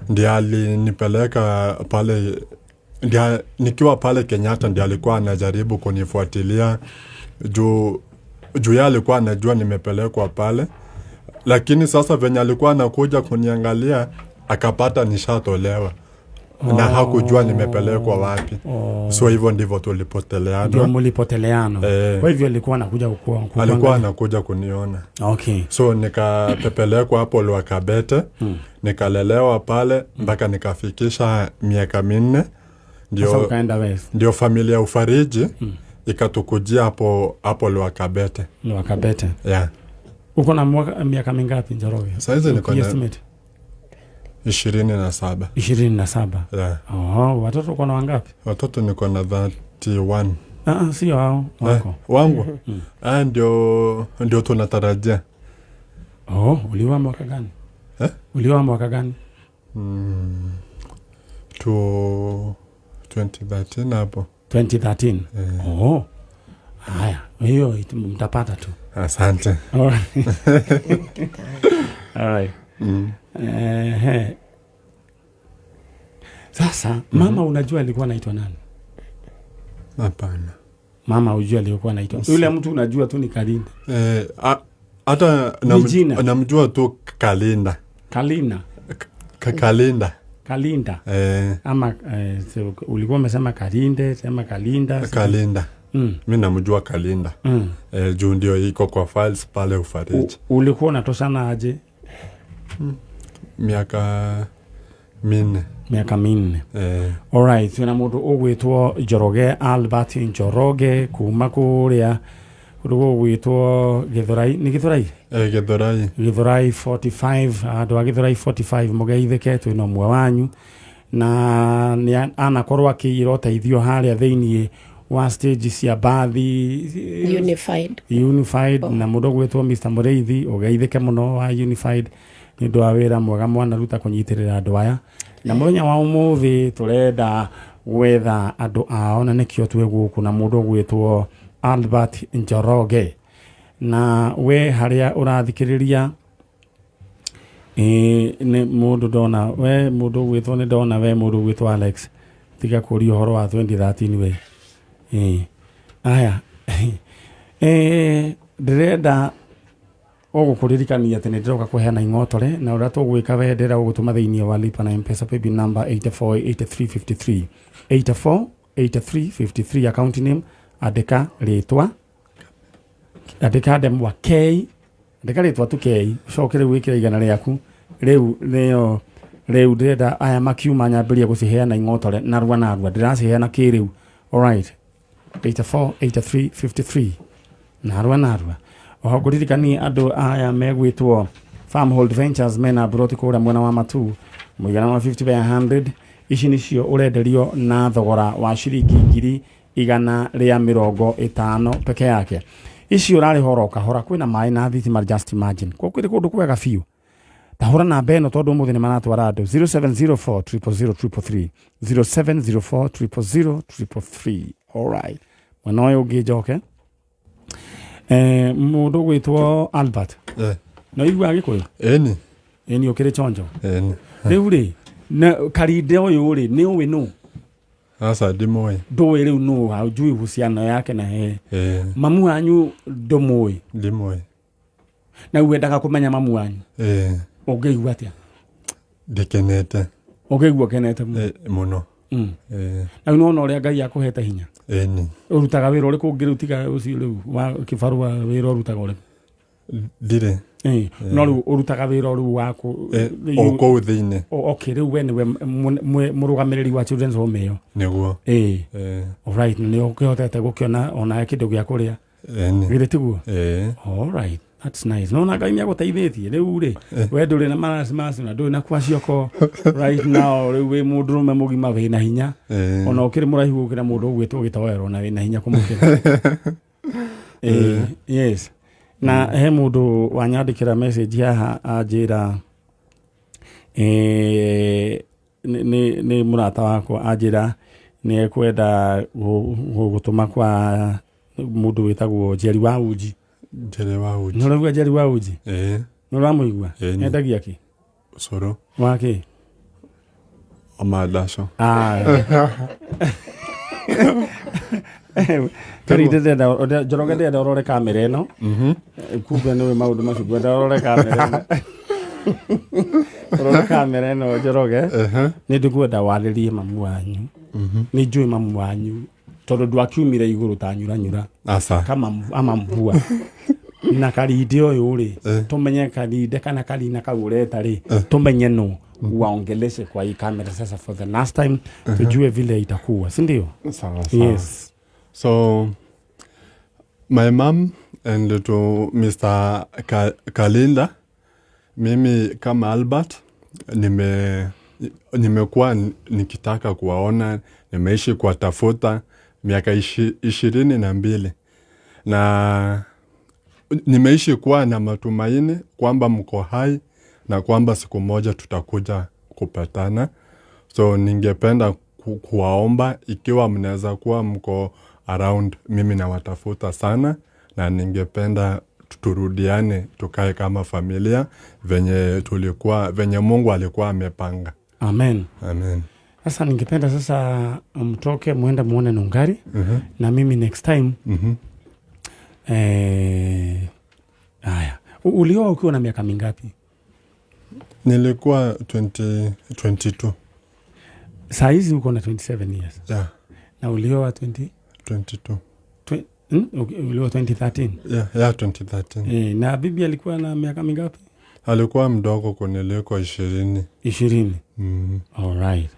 Ndiye alinipeleka pale, nikiwa pale Kenyatta ndiye alikuwa anajaribu kunifuatilia juu yeye alikuwa anajua nimepelekwa pale, lakini sasa venye alikuwa anakuja kuniangalia akapata nishatolewa na hakujua nimepelekwa wapi. So hivyo ndivyo tulipoteleana. Ndio mlipoteleana. Kwa hivyo alikuwa anakuja alikuwa anakuja kuniona. Okay. So nikapelekwa hapo Lwa Kabete. Nikalelewa pale mpaka nikafikisha miaka 4. Ndio familia Ufariji ikatukujia hapo Lwa Kabete. Lwa Kabete. Uko na miaka mingapi Njoroge? Sasa niko na 27. 27. Watoto uko na wangapi? Watoto niko na 31. Sio hao wako. Wangu. Ndio tunatarajia. Uliwa mwaka gani? Uliwa mwaka gani? 2013 hapo. 2013. Haya, hiyo mtapata tu. Asante. Alright. Sasa mama unajua alikuwa anaitwa nani? Hapana. Mama unajua alikuwa anaitwa. Yule mtu unajua tu ni Kalinda. Hata namjua tu Kalinda. Kalinda. Ama ulikuwa umesema Kalinde, sema Kalinda. Kalinda. Mimi namjua Kalinda. Juu ndio iko kwa files pale Ufariji. Ulikuwa unatoshana aje? Miaka 4. Alright, tuna mundu ugwitwo Njoroge, Albert Njoroge kuma kuria ugwitwo Githurai. Ni Githurai? Githurai 45, andu a Githurai 45 mugeithike twina mwe wanyu na ni anakorwa akiira uteithio haria thiini wa stage cia bathi Unified na mundu gwitwo Mr. Mureithi ugeithike muno wa Unified ni ndu wa wira mwega mwana ruta kunyitirira andu aya na muthenya wa umuthi turenda gwetha andu ao na nikio twe guku na mundu gwitwo Albert Njoroge na we haria urathikiriria nĩ mũndũ ndona we mũndũ gwĩtwo nĩ ndona we mũndũ gwĩtwo Alex tiga kũria ũhoro wa 2013 we aya ndĩrenda ũgũkũririkania atĩ nĩ ndĩroka kũheana ing'otore na ũrĩa tũgwĩka we ndĩrenda gũgũtũma thĩinĩ wa lipa na M-Pesa paybill number 848353 848353 account name andĩka rĩtwa andĩka ndemwa K andĩka rĩtwa tu K ũcoke rĩu wĩkĩre igana rĩaku rĩu ndĩrenda aya makiuma nyambĩrĩrie gũciheana ing'otore narua ndĩraciheana kĩrĩu alright 848353 narua oho ngũririkania andũ aya megwĩtwo Farmhold Ventures mena broti kũrĩa mwena wa Matu mũigana wa 50 by 100 ici nĩcio ũrenderio na thogora wa ciringi 150 peke yake ici ũrarĩhora ũkahora kwĩna maĩ na thitima just imagine kwa kwĩrĩ kũndũ kwega biũ tahora na beno tondũ mũthĩ nĩ maratwara andũ 0704 0704 alright mwena ũyũ ũngĩ njoke mũndũ gwĩtwo Albert no igua gĩkũyũ eni ũkĩrĩ chonjo rĩu rĩ na karinde ũyũ rĩ nĩ ũĩ nũ asa ndĩmũĩ ndũĩ rĩu nũ haujui uhusiano yake na mamu wanyu ndũmũĩ ndĩmũĩ na wendaga kũmenya mamu wanyu ũngĩigua atĩa ndĩkenete ũngĩigua kenete mũno na nona ũrĩa Ngai akũhete hinya ũrutaga wĩra ũrĩkũ ũngĩrutiga ũcio rĩu wa kĩbarũa wĩra ũrutaga ũrĩkũ ndirĩ no rĩu ũrutaga wĩra rĩu wa kũu thĩinĩ okay rĩu we nĩwe mũrũgamĩrĩri wa children's home ĩyo nĩguo alright nĩ ũkĩhotete gũkĩona ona kĩndũ gĩa kũrĩa githĩ tiguo alright that's nice no na Ngai nĩagũteithĩtie rĩu rĩ we ndũrĩ na marasi na ndũrĩ na kwa cioko right now rĩu wĩ mũndũrũme mũgima wĩna hinya ona ũkĩrĩ mũraihu gũkĩra mũndũ ũgwĩtwo gĩtoero na wĩna hinya kũmũkĩra yes na he mũndũ wanyandĩkĩra message haha anjĩra nĩ mũrata wakwa anjĩra nĩ ekwenda gũtũma kwa mũndũ wĩtagwo Nyari wa Uji nĩ ũraigua Nyari wa Uji nĩ ũramũigua endagia kĩ ũcũrũ wa kĩ amandaco karinde ndenda Njoroge ndenda ũrore kamera ĩno kumbe nĩwe maũndũ macio ngwenda ũrore kamera ĩno ũrore kamera ĩno Njoroge nĩ ndĩkwenda warĩrie mamu wanyu nĩ njũĩ mamu wanyu tondũ ndwakiumire igũrũ ta nyura kama amambua na karinde ũyũ rĩ tumenye karinde kana karina kaureta rĩ tumenye no waongeleshe kwa hii kamera sasa for the last time tujue vile itakuwa si ndio sawa yes so my mom and to Mr. Kalinda mimi kama Albert nimekuwa nikitaka kuwaona nimeishi kwa tafuta miaka 22 na nimeishi kuwa na matumaini kwamba mko hai na kwamba siku moja tutakuja kupatana so ningependa kuwaomba ikiwa mnaweza kuwa mko around mimi na watafuta sana na ningependa turudiane tukae kama familia venye Mungu alikuwa amepanga. Amen. Sasa ningependa sasa mtoke muende muone Nungari na mimi next time haya ulioa ukiwa na miaka mingapi? Nilikuwa 22. Saa hizi uko na 27 years. Yeah. Na ulioa 22. Ulioa 2013? Yeah, 2013. Na bibi alikuwa na miaka mingapi? Alikuwa mdogo kuniliko 20. 20? Alright.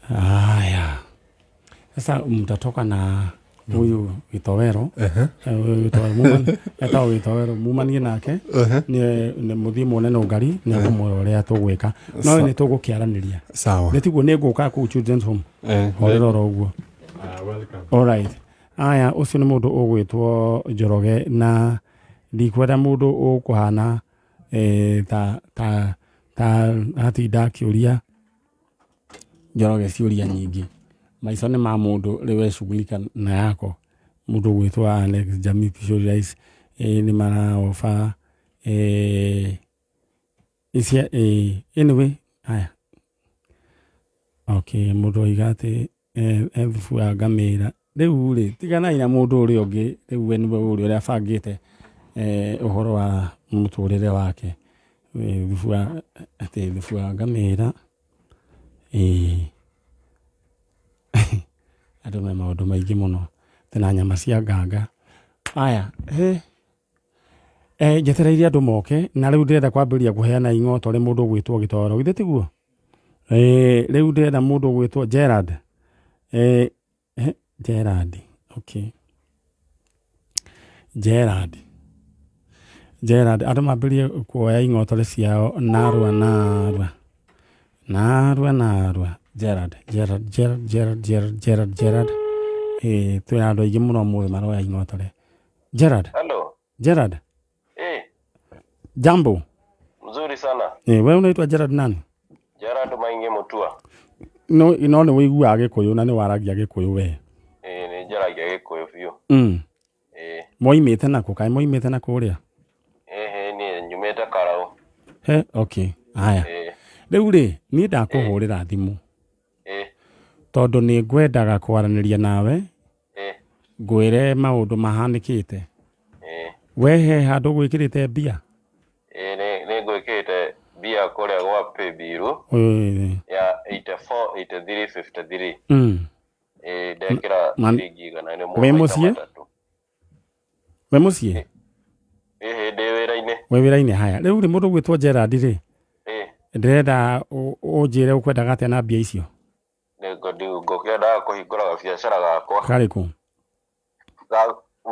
Haya. Sasa mtatoka na huyu Gitowero. Gitowero mumanie nake ni muthii muone Nungari ni kumũrora tũgwĩka no nĩ tũgũkĩaranĩria sawa nĩ tiguo nĩ ngũka kũu children's home horera ũguo welcome alright aya ũcio nĩ mũndũ ũgwĩtwo Njoroge na ndikwenda mũndũ ũkũhana ta atinda akĩũria Njoroge ciũria nyingĩ maica nĩ ma mũndũ rĩwe shughulika na yako mũndũ gwĩtwo Alex Jamii Pishori Rice nĩ maraofa Isia anyway haya. Okay, mũndũ oigate thubu ya ngamĩra. Rĩu rĩ tigana ina mũndũ ũrĩa ũngĩ rĩu we nĩwe ũrĩa abangĩte ũhoro wa mũtũrĩre wake. Thubu ya ngamĩra. Andũ me maũndũ maingĩ mũno. Tena nyama cia nganga. Aya, njetereirie andũ moke na rĩu ndĩrenda kwambĩrĩria kũheana ing'oto rĩ mũndũ gwĩtwo Gĩtoro. Githĩ tiguo? Rĩu ndĩrenda mũndũ gwĩtwo Gerard. Gerard. Okay. Gerard. Andũ mambĩrĩrie kuoya ing'oto ciao narua. Gerard. Twĩna andũ aingĩ mũno mũthĩ maroya ing'oto rĩ. Gerard. Hello. Gerard. Jambo. Mzuri sana. Wewe unaitwa Gerard nani? Gerard Maingi Mutua. No nĩ wĩiguaga Gĩkũyũ na nĩ waragia Gĩkũyũ we. Nĩ njaragia Gĩkũyũ biũ. Moimĩte nakũ? Kaĩ moimĩte nakũ ũrĩa? Niĩ nyumĩte Karaũ. Okay. Haya. Rĩu rĩ niĩ ndakũhũrĩra thimũ. Tondũ nĩ ngwendaga kwaranĩria nawe. Ngwĩre maũndũ mahanĩkĩte. We he handũ gwĩkĩrĩte mbia? Nĩ ngwĩkĩrĩte mbia kũrĩa gwa Paybill ya 848353. Ndekĩra ciringi igana rĩmwe. We mũciĩ? Ndĩ wĩra-inĩ. We wĩra-inĩ. Haya rĩu rĩ mũndũ gwĩtwo Gerard rĩ ndĩrenda ũnjĩre ũkwendaga atĩa na mbia icio? Ngũkĩendaga kũhingũra gabiacara gakwa. Karĩkũ?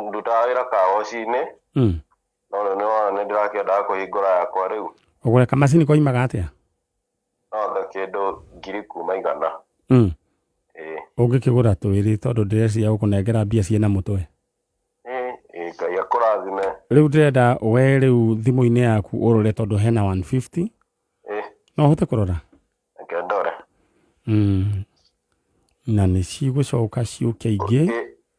Ndutaga wĩra ka oci-inĩ. No nĩ ndĩrakĩendaga kũhingũra yakwa rĩu. Ũgũre kamacini koimaga atĩa? No kĩndũ 100,000. Ũngĩkĩgũra twĩrĩ tondũ ndĩreciria gũkũnengera mbia ciĩna mũtwe. Ngai akũrathime. Rĩu ndĩrenda we rĩu thimũ-inĩ yaku ũrore tondũ hena 150. No ũhote kũrora? Reke ndore. Na nĩ cigũcoka ciũke ingĩ.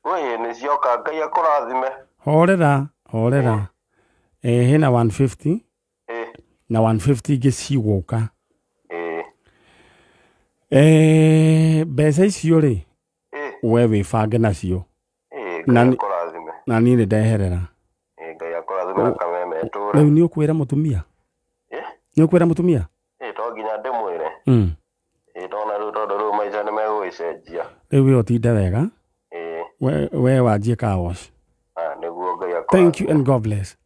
Nĩ cioka. Ngai akũrathime. Horera. Hena 150. Na 150 ingĩ cigũka. Mbeca icio rĩ we wĩbange nacio. Na niĩ nĩ ndeherera. Ngai akũrathime na kameme tũre. Rĩu nĩ ũkwĩra mũtumia? To nginya ndĩmwĩre. Tona rĩu tondũ rĩu maica nĩ megũgĩcenjia. Rĩu we ũtinde wega. We wanjie car wash. Nĩguo Ngai akũrathime. Thank you and God bless.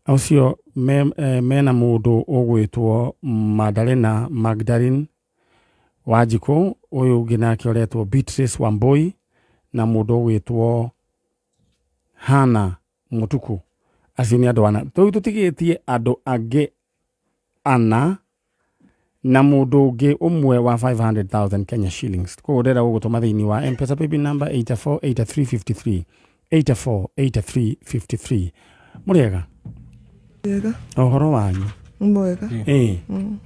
Ucio mena mũndũ ũgwĩtwo Magdalene Wanjikũ, ũyũ ũngĩ nake ũretwo Beatrice Wambui na mũndũ ũgwĩtwo Hana Mũtuku. Acio nĩ andũ ana. Tũtigĩtie andũ angĩ ana na mũndũ ũngĩ ũmwe wa 500,000 Kenya shillings. Koguo ndĩrenda gũgũtũma thĩinĩ wa M-Pesa paybill number 848353. 848353. Mũrĩega? Wega. Ũhoro wanyu? Mwega.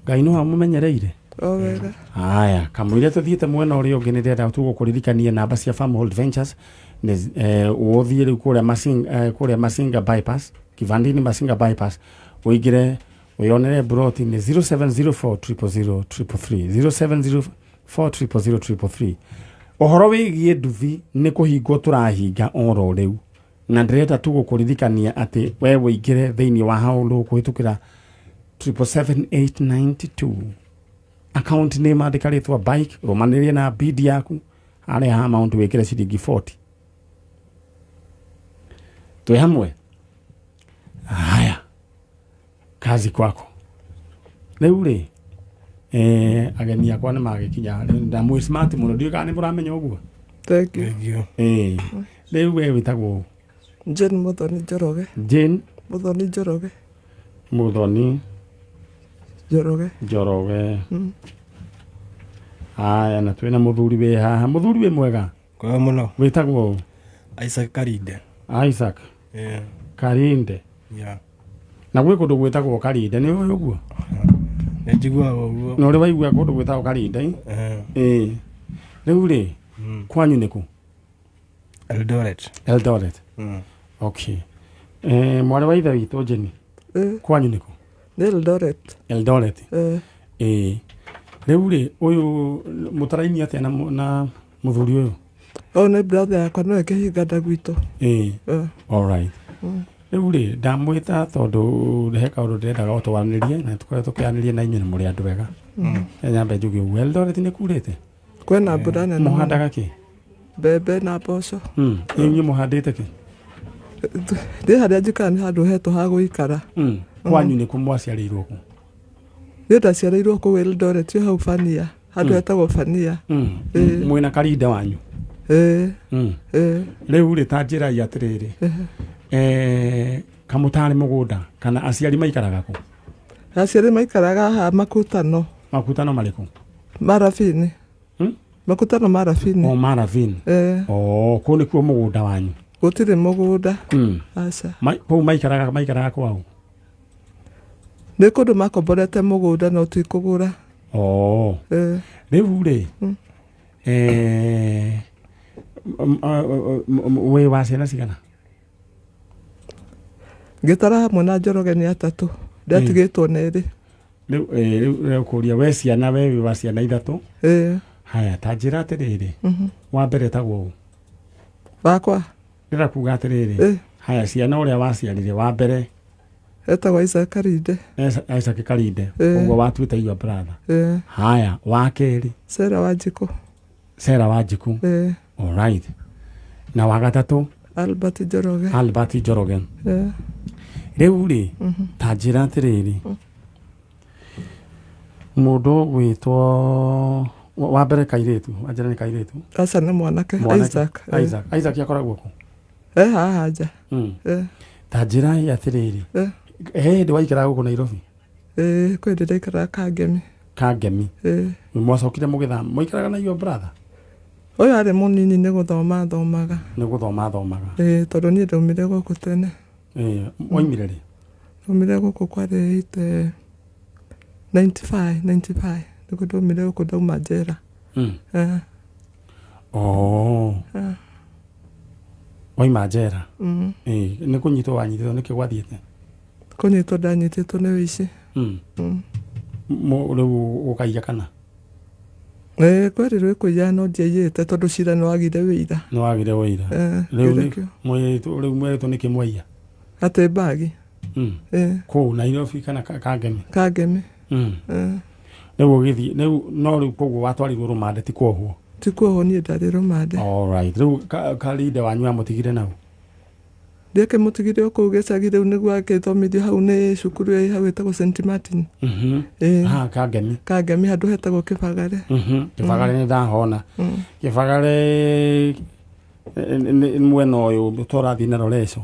Ngai no amũmenyereire? Wega. Haya, kamũira tũthiĩte mwena ũrĩa ũngĩ nĩ ndĩrenda tũgũkũririkania namba cia Farmhold Ventures. Ũthiĩ rĩu kũrĩa Masinga bypass, kĩbandĩ-inĩ Masinga bypass, ũingĩre wĩonere broti nĩ 0704000333. 0704000333. Ũhoro wĩgiĩ nduthi nĩ kũhingwo tũrahinga oro rĩu. Na ndĩrenda tũgũkũririkania atĩ we wĩingĩre thĩinĩ wa haũndũ kũhĩtũkĩra 77892. Account name andĩka rĩtwa bike, rũmanĩrĩrie na bid yaku, harĩa ha amount wĩkĩre ciringi 40. Twĩ hamwe? Haya. Kazi kwako. Rĩu rĩ, ageni akwa nĩ magĩkinya, ndamwĩ smart mũno, ndiũĩ kana nĩ mũramenya ũguo. Thank you. Rĩu we wĩtagwo Jane Muthoni Njoroge. Jane Muthoni Njoroge. Muthoni Njoroge. Haya, na twĩna mũthuri wĩ haha. Mũthuri wĩ mwega? Kwega mũno. Wĩtagwo Isaac Karinde. Isaac Karinde. Na gwĩ kũndũ gwĩtagwo Karinde, nĩ ũĩ ũguo? Nĩ njiguaga ũguo. Na ũrĩ waigua kũndũ gwĩtagwo Karinde? Rĩu rĩ, kwanyu nĩ kũ? Eldoret. Okay. Mwarĩ wa ithe witũ Jeni, kwanyu nĩ kũ? Eldoret rĩu rĩ ũyũ mũtaraini atĩa na mũthuri ũyũ nĩ brother yakwa no ĩkĩhingana gwitũ alright rĩu rĩ ndamwĩta tondũ he kaũndũ ndĩrendaga gũtũwanĩrie na tũkorwo tũkĩanĩria na inyuĩ nĩ mũrĩ andũ wega nyambe njuge ũguo Eldoret nĩ kurĩte kwĩna mbura nene mũhandaga kĩ mbembe na mboco inyuĩ mũhandĩte kĩ ndĩ harĩa njikara nĩ handũ hetwo ha gũikara kwanyu nĩ kũ mwaciarĩirwo kũ niĩ ndaciarĩirwo kũu Eldoret hau Fania handũ hetagwo Fania mwĩna karinda wanyu rĩu rĩ ta njĩrai atĩrĩrĩ kamũtarĩ mũgũnda kana aciari maikaraga kũ aciari maikaraga haha makutano marĩkũ Marabini makutano Marabini Marabini kũu nĩkuo mũgũnda wanyu gũtirĩ mũgũnda aca kũu maikaraga kwao nĩ kũndũ makomborete mũgũnda no tikũgũra rĩu rĩ wĩ wa ciana cigana ngĩtara hamwe na Njoroge nĩ 3 ndatigĩtwo nĩ 2 rĩu kũria we ciana we wĩ wa ciana 3 haya ta njĩra atĩrĩrĩ wa mbere tagwo wakwa ndĩrakuga atĩrĩrĩ haya ciana ũrĩa waciarire wa mbere etagwo Isaac Karinde ũguo watuĩte your brother haya wa kerĩ Sera Wanjikũ alright na wa gatatũ Albert Njoroge rĩu rĩ ta njĩra atĩrĩrĩ mũndũ gwĩtwo wa mbere kairĩtu wanjĩra nĩ kairĩtu aca nĩ mwanake Isaac akoragwo kũ haha nja ta njĩra atĩrĩrĩ hĩndĩ waikaraga gũkũ Nairobi kwĩ ndĩ ndaikaraga Kangemi mwacokire mũgĩthama mwaikaraga na your brother ũyũ arĩ mũnini nĩ gũthoma thomaga tondũ niĩ ndaumire gũkũ tene waumire rĩ ndaumire gũkũ kwarĩ 95 nĩguo ndaumire gũkũ ndauma njera waima njera nĩ kũnyitwo wanyitĩtwo nĩkĩ gwathiĩte kũnyitwo ndanyitĩtwo nĩ wĩici rĩu ũkaiya kana kwerirwo kũiya no ndiaiyĩte tondũ cira nĩwagire wĩira rĩu mwĩrĩtwo nĩkĩ mwaiya atĩ mbagi kũu Nairobi kana Kangemi rĩu ũgĩthiĩ no rĩu koguo watwarirwo rũmande ti kwohwo niĩ ndarĩ rũmande rĩu karinde wanyu amũtigire nau ndĩakĩmũtigire o kũu gĩcagi rĩu nĩguo agĩthomithio hau nĩ cukuru hau ĩtagwo St Martin Kangemi handũ hetagwo Kĩbagare nĩ ndahona Kĩbagare mwena ũyũ tũrathiĩ na Roreco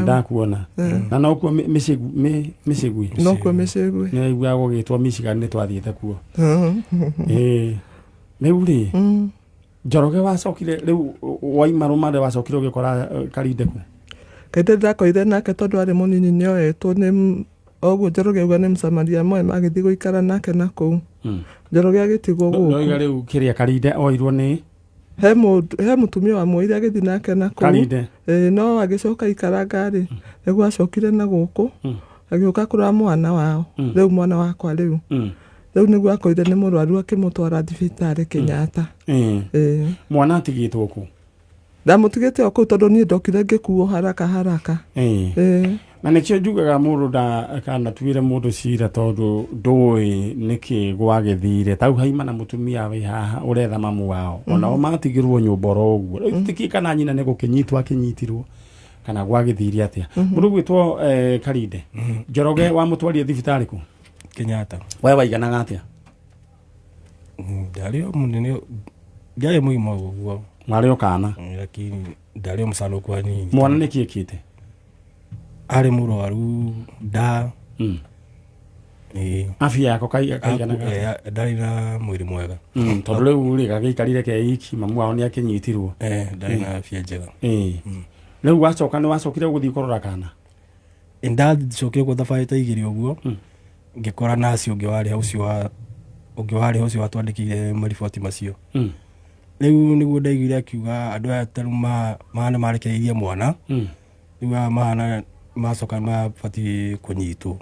ndakuona na nokuo Mĩcĩgui nĩaigua gũgĩtwo Michigan nĩ twathiĩte kuo rĩu rĩ Njoroge wacokire rĩu waima rũmande wacokire ũgĩkora Karinde kũ kainde ndakoire nake tondũ arĩ mũnini nĩoetwo nĩ oguo Njoroge auga nĩ Msamaria moe magĩthiĩ gũikara nake na kũu Njoroge agĩtigwo gũkũ rĩu kĩrĩa Karinde oirwo nĩ he mũtumia wa muoire agĩthiĩ nake na kũu no agĩcoka ikaranga-rĩ nĩguo acokire na gũkũ agĩũka kũrora mwana wao rĩu mwana wakwa rĩu nĩguo akoire nĩ mũrwaru akĩmũtwara thibitarĩ Kenyatta mwana atigĩtwo kũ ndamũtigĩte o kũu tondũ niĩ ndokire ngĩkuo haraka na nĩkĩo njugaga mũndũ ndakanatuĩre mũndũ cira tondũ ndũĩ nĩkĩ gwagĩthire tau haima na mũtumia wĩ haha ũretha mamu wao onao matigĩrwo nyũmba oro ũguo rĩu tũtikĩ kana nyina nĩ gũkĩnyitwo akĩnyitirwo kana gwagĩthire atĩa mũndũ gwĩtwo Karinde Njoroge wamũtwarire thibitarĩ kũ Kenyatta we waiganaga atĩa ndarĩ o mũnene ndarĩ mũgima ũguo marĩ o kana lakini ndarĩ o mũcanũku hanini mwana nĩkĩ ĩkĩte arĩ mũrwaru nda afya yako kaiganaga ndarĩ na mwĩrĩ mwega tondũ rĩu rĩ gagĩikarire keiki mamu wao nĩ akĩnyitirwo ndarĩ na afya njega rĩu wacoka nĩ wacokire gũthiĩ kũrora kana ndacokire gwa thabarĩ ta igĩrĩ ũguo ngĩkora naci ũngĩ warĩ ũcio watwandĩkĩire mariboti macio rĩu nĩguo ndaiguire akiuga andũ aya tarũ mahana marekereirie mwana rĩu mahana macoka mabatiĩ kũnyitwo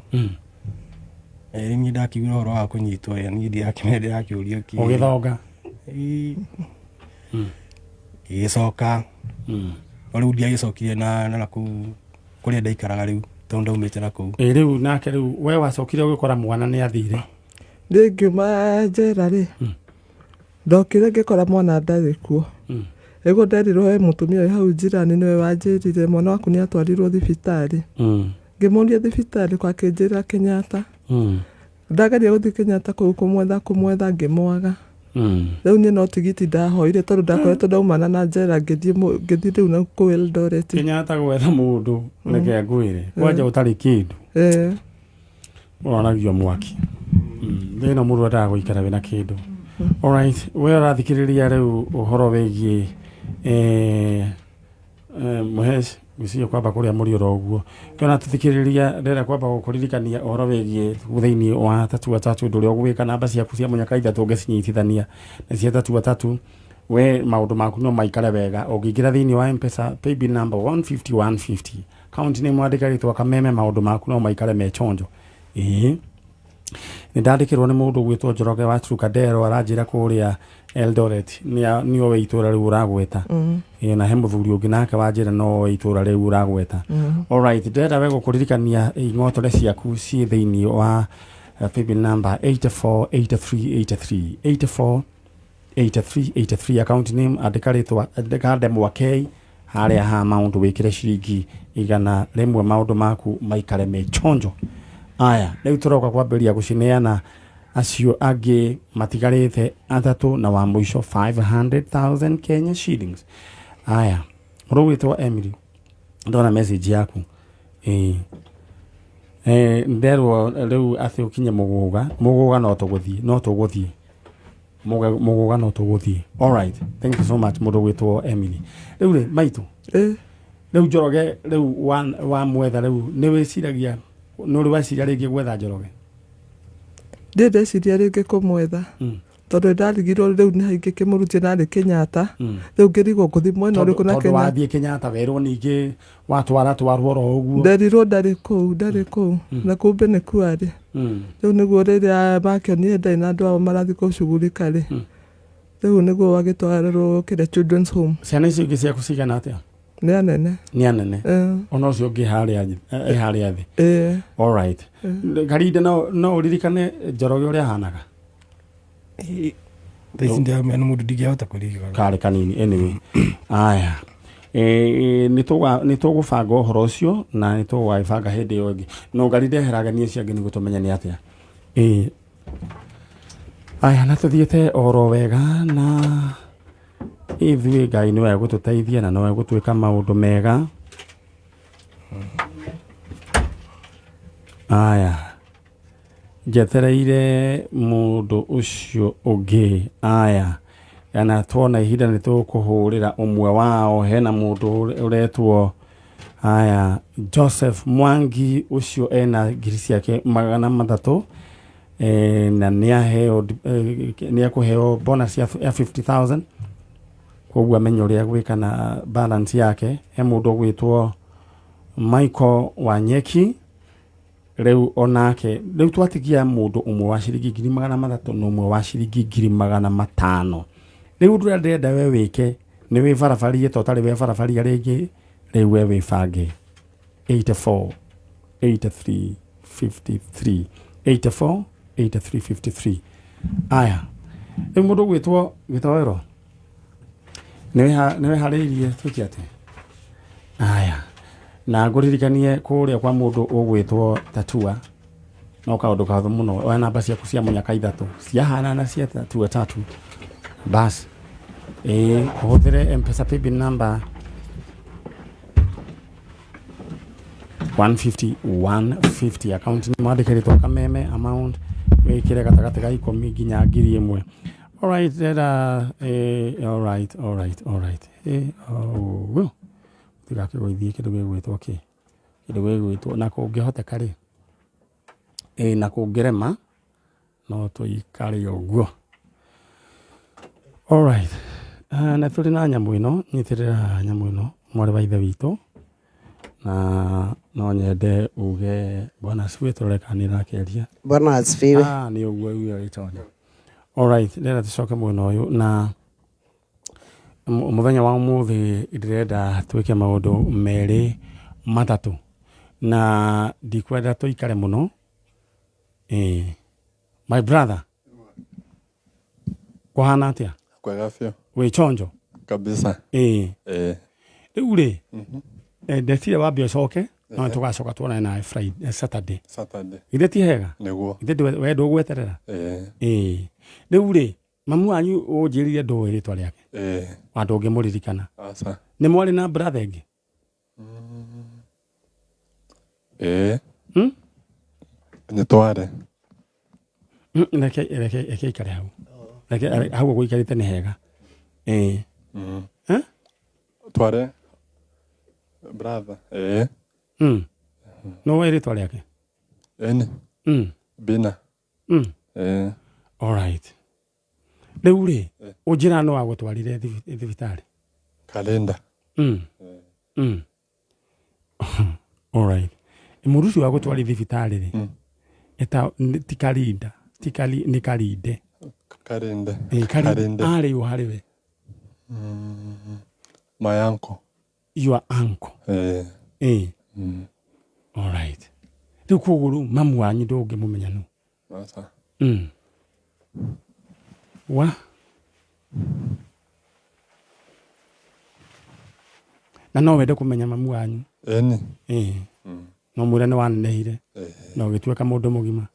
Niĩ ndakiuga ũhoro wa kũnyitwo niĩ ndirakĩũrio ũgĩthonga gĩgĩcoka no rĩu ndiagĩcokire na kũu kũrĩa ndaikaraga rĩu tondũ ndaumĩte na kũu. Rĩu nake rĩu we wacokire ũgĩkora mwana nĩ athire? Ngiuma njera rĩ ndokire ngĩkora mwana ndarĩ kuo. Ego nderirwo he mũtumia wĩ hau njirani nĩwe wanjĩrire mwana waku nĩ atwarirwo thibitarĩ. Ngĩmũria thibitarĩ kwa kĩnjĩra Kenyatta. Ndageria gũthiĩ Kenyatta kũu kũmwetha ngĩmwaga. Rĩu niĩ no tigiti ndahoire tondũ ndakoretwo ndaumana na njera ngĩthiĩ rĩu na kũu Eldoret. Kenyatta gwetha mũndũ reke ngwĩre kwanja ũtarĩ kĩndũ ũronagio mwaki. Thĩna mũndũ endaga gũikara wĩna kĩndũ. Alright, we ũrathikĩrĩria rĩu ũhoro wĩgiĩ Mũheci gwĩciria kwamba kũrĩa mũrĩ ũguo. Ona tũthikĩrĩria ndĩrenda kwamba gũkũririkania ũhoro wĩgiĩ thĩinĩ wa tatua tatu ũndũ ũrĩa ũgwĩka namba ciaku cia mũnyaka ithatũ ũngĩcinyitithania na cia tatua tatu we maũndũ maku no maikare wega. Ũngĩingĩra thĩinĩ wa M-Pesa paybill number 150 account name wandĩka gĩtwa Kameme maũndũ maku no maikare me chonjo. Nĩndandĩkĩrwo nĩ mũndũ gwĩtwo Njoroge wa Trukadero aranjĩra kũrĩa Eldoret nĩo we itũra rĩu ũragweta. Na he mũthuri ũngĩ nake wanjĩra no we itũra rĩu ũragweta. Alright, ndĩrenda we gũkũririkania ing'otore ciaku ciĩ thĩinĩ wa paybill number 848383 848383 account name andĩka rĩtwa andĩka Ndemwa K harĩa ha amount wĩkĩre ciringi igana rĩmwe maũndũ maku maikare me chonjo. Aya, rĩu tũroka kwambĩrĩria gũcineana acio angĩ matigarĩte atatũ na wa mũico 500,000 Kenya shillings. Aya, ũrũgwĩtwo Emily ndona message yaku. Nderwo rĩu atĩ ũkinye mũgũga no tũgũthiĩ mũgũga no tũgũthiĩ. Alright, thank you so much mũndũ gwĩtwo Emily. Rĩu rĩ maitũ rĩu Njoroge rĩu wa mwetha rĩu nĩ wĩciragia nũrĩ waciria rĩngĩ gwetha Njoroge? Ndĩreciria rĩngĩ kũmwetha tondũ ndarigirwo rĩu nĩ haingĩ kĩmũrutie narĩ Kenyatta. Rĩu ngĩrigwo ngũthiĩ mwena ũrĩkũ na Kenyatta. Tondũ wathiĩ Kenyatta werwo ningĩ watwarwo oro ũguo. Nderirwo ndarĩ kũu na kumbe nĩ kwarĩ. Rĩu nĩguo rĩrĩa makĩonire ndarĩ na andũ ao marathiĩ kũcugurika rĩ rĩu nĩguo wagĩtwarĩrwo kĩrĩa children's home. Ciana icio ingĩ ciaku cigana atĩa? Nĩ anene. Ona ũcio ũngĩ harĩa thĩ. Alright. Karinda no ũririkane Njoroge ũrĩa ahanaga? Mũndũ ndingĩhota kũririkana. Karĩ kanini anyway. Aya. Nĩ tũgũbanga ũhoro ũcio na nĩ tũgũbanga hĩndĩ ĩyo ĩngĩ. No Karinda eheragania ciangĩ nĩguo tũmenye nĩ atĩa. Aya na tũthiĩte oro wega na ithuĩ Ngai nĩwe gũtũteithia na nĩwe gũtwĩka maũndũ mega. Aya njetereire mũndũ ũcio ũngĩ. Aya na tuona ihinda nĩ tũkũhũrĩra ũmwe wao. Hena mũndũ ũretwo Joseph Mwangi ũcio ena ngiri ciake 300 na nĩakũheo bonus ya 50,000. Koguo amenyo ũrĩa gwĩka na balance yake. He mũndũ gwĩtwo Michael Wanyeki rĩu onake rĩu twatigia mũndũ ũmwe wa ciringi 300 na ũmwe wa ciringi 500. Rĩu ndĩrenda we wĩke nĩ wĩ barabarie to tarĩ we barabaria rĩngĩ rĩu we wĩbange 848353 aya rĩu mũndũ gwĩtwo Gĩtoero nĩwe harĩirie twĩke atĩ. Aya na ngũririkanie kũrĩa kwa mũndũ ũgwĩtwo Tatua no kaũndũ kahũthũ mũno. Oya namba ciaku cia mũnyaka ithatũ ciahana na cia Tatua tatu bas. Ũhũthĩre M-Pesa paybill number 150 account nĩ mwandĩkĩrĩtwo Kameme amount wĩkĩre gatagatĩ ga 10 nginya 1,000. Alright, alright. Tigake gũithie kĩndũ gĩgwĩtwo na kũngĩhoteka rĩ na kũngĩrema no tũikare ũguo. Alright, na tũrĩ na nyamũ ĩno nyitĩrĩra nyamũ ĩno mwarĩ wa ithe witũ na no nyende uge bwana asifiwe tureka ni rakeria bwana asifiwe ni uguo uyo itonya. Alright, ndĩrenda tũcoke mwena ũyũ na mũthenya wa ũmũthĩ ndĩrenda twĩke maũndũ merĩ matatũ na ndikwenda tũikare mũno. My brother kũhana atĩa? Kwega biũ. Wĩ chonjo Kabisa. Rĩu rĩ ndetire wambe ũcoke no tũgacoka tuonane nawe Friday Saturday. Ithe ti hega nĩguo ithe we ndũgweterera. Rĩu rĩ mamu wanyu ũnjĩrire ndũĩ rĩtwa rĩake wa ndũngĩmũririkana. Nĩ mwarĩ na brother ĩngĩ? Nĩ twarĩ. Reke ikare hau. Reke hau ũguo ikarĩte nĩ hega. Twarĩ brother. No wĩ rĩtwa rĩake? Bina. Alright. Rĩu rĩ ũnjĩra no agũtwarire thibitarĩ? Kalenda. Alright. Mũndũ ũcio agũtwarire thibitarĩ rĩ eta ti Karinda nĩ Karinde. Karinde. Karinde. Arĩ o harĩ we? My uncle. Your uncle. Alright. Rĩu kũgũrũ mamu wanyu ndũngĩmũmenya nũ? Wa na no wende kũmenya mamu wanyu? No mwĩre nĩ wanenehire na ũgĩtuĩka mũndũ mũgima?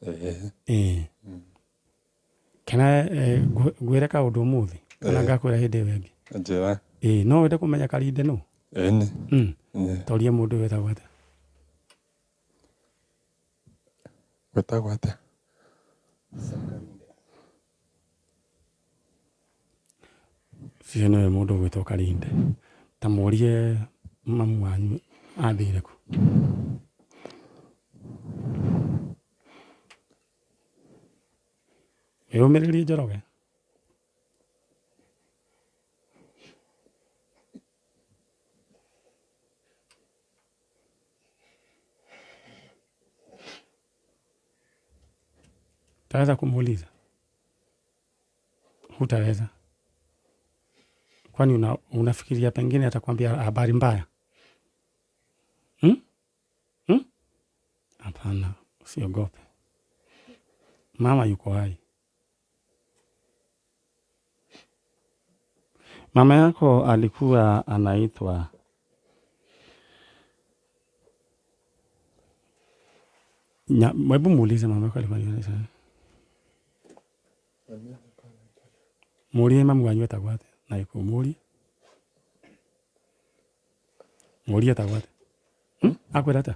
Kana ngwĩre kaũndũ ũmũthĩ kana ngakwĩra hĩndĩ ĩyo ĩngĩ? Njĩra. No wende kũmenya Karinde nũ? Toria mũndũ wetagwo atĩa? Wetagwo atĩa? Cio nĩwe mũndũ ũgwĩtwo Karinde. Ta mũrie mamu wanyu athire kũ? Wĩyũmĩrĩrie Njoroge. Taweza kumuuliza? Hutaweza? Kwani unafikiria pengine atakwambia habari mbaya? Hapana, usiogope. Mama yuko hai. Mama yako alikuwa anaitwa hebu muulize mama yako alikuwa anaitwa. Muulie mamu wanyu etagwo atĩa? Na iko muulie. Muulie etagwo atĩa? Akwĩra atĩa?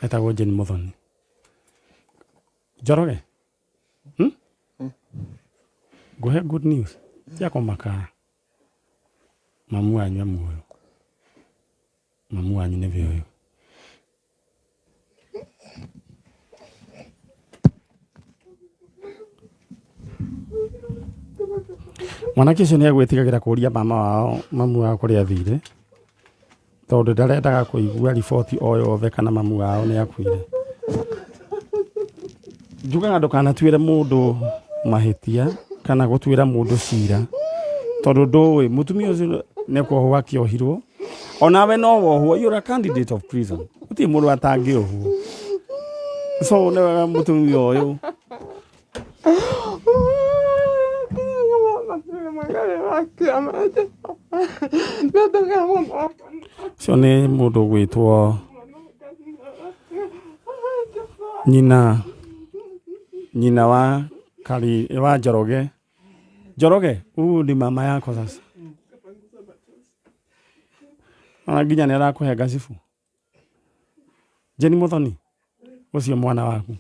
Etagwo Jane Muthoni. Njoroge? Ngũhe good news. Tia kũmaka. Mamu wanyu muoyo. Mamu wanyu nĩ vĩoyo. Mwanake ũcio nĩ agwĩtigagĩra kũria mamu wao kũrĩa athire tondũ ndarendaga kũigua riboti o yothe kana mamu wao nĩ akuire. Njugaga ndũkanatuĩre mũndũ mahĩtia kana gũtuĩra mũndũ cira tondũ ndũĩ mũtumia ũcio nĩ kwohwo akĩohirwo onawe no wohwo. You're a candidate of prison. Gũtirĩ mũndũ atangĩohwo. So nĩ wega mũtumia ũyũ cio nĩ mũndũ gwĩtwo nyina wa Njoroge. Njoroge, huyu ni mama yako sasa. Ona nginya nĩ arakũhe gacibu. Jane Muthoni, ũcio mwana waku.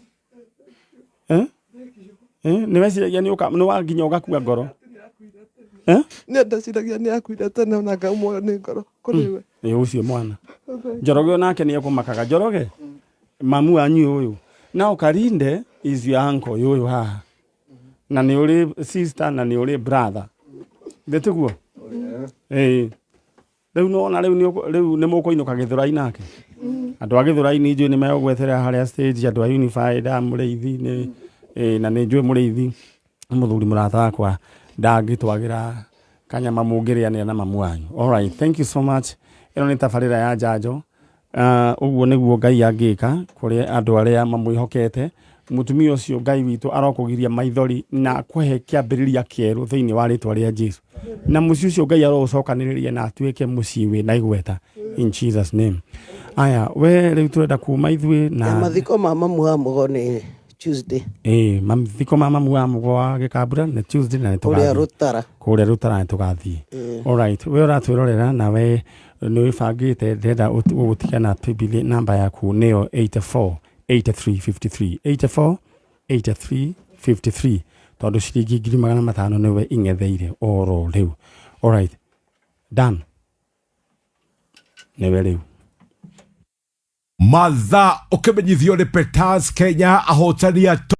Nĩ weciragia nĩ wanginya ũgakua ngoro? Nĩ ndeciragia nĩ akuire tene ona ngaumwo nĩ ngoro kũrĩ we. Ũcio mwana. Njoroge onake nĩ ekũmakaga. Njoroge, mamu wanyu ũyũ. Now Karinde is your uncle ũyũ haha. Na nĩ ũrĩ sister na nĩ ũrĩ brother. Ndetiguo? Rĩu Rĩu nona rĩu nĩ mũkũinũka Gĩthũrai nake. Andũ a Gĩthũrai nĩ njũĩ nĩ megũgweterera harĩa stage, andũ a Unified, Mũrĩithi na nĩ njũĩ Mũrĩithi mũthuri mũrata wakwa ndangĩtwagĩra kanyama mũngĩrĩanĩra na mamu wanyu. All right, thank you so much. Ĩno nĩ tabarĩra ya njanjo. Ũguo nĩguo Ngai angĩka kũrĩ andũ arĩa mamwĩhokete. Mũtumia ũcio Ngai witũ arokũgiria maithori na kũhe kĩambĩrĩria kĩerũ thĩinĩ wa rĩtwa rĩa Jesu. Na mũciĩ ũcio Ngai arogũcokanĩrĩria na atuĩke mũciĩ wĩna igweta. In Jesus name. Aya, we rĩu tũrenda kuma ithuĩ na mathiko ma mamu wa mũgo nĩ Tuesday. Mathiko ma mamu wa mũgo wa Gĩkambura nĩ Tuesday na nĩtũgathiĩ. Kũrĩa Rũtara nĩtũgathiĩ. All right, we ũratwĩrorera na we nĩ wĩbangĩte ndĩrenda gũtigana paybill namba yaku nĩyo 848353 848353 tondũ ciringi 500 nĩwe ing'etheire oro rĩu. All right, done. Nĩwe rĩu mathaa ũkĩmenyithio nĩ Peters Kenya ahotani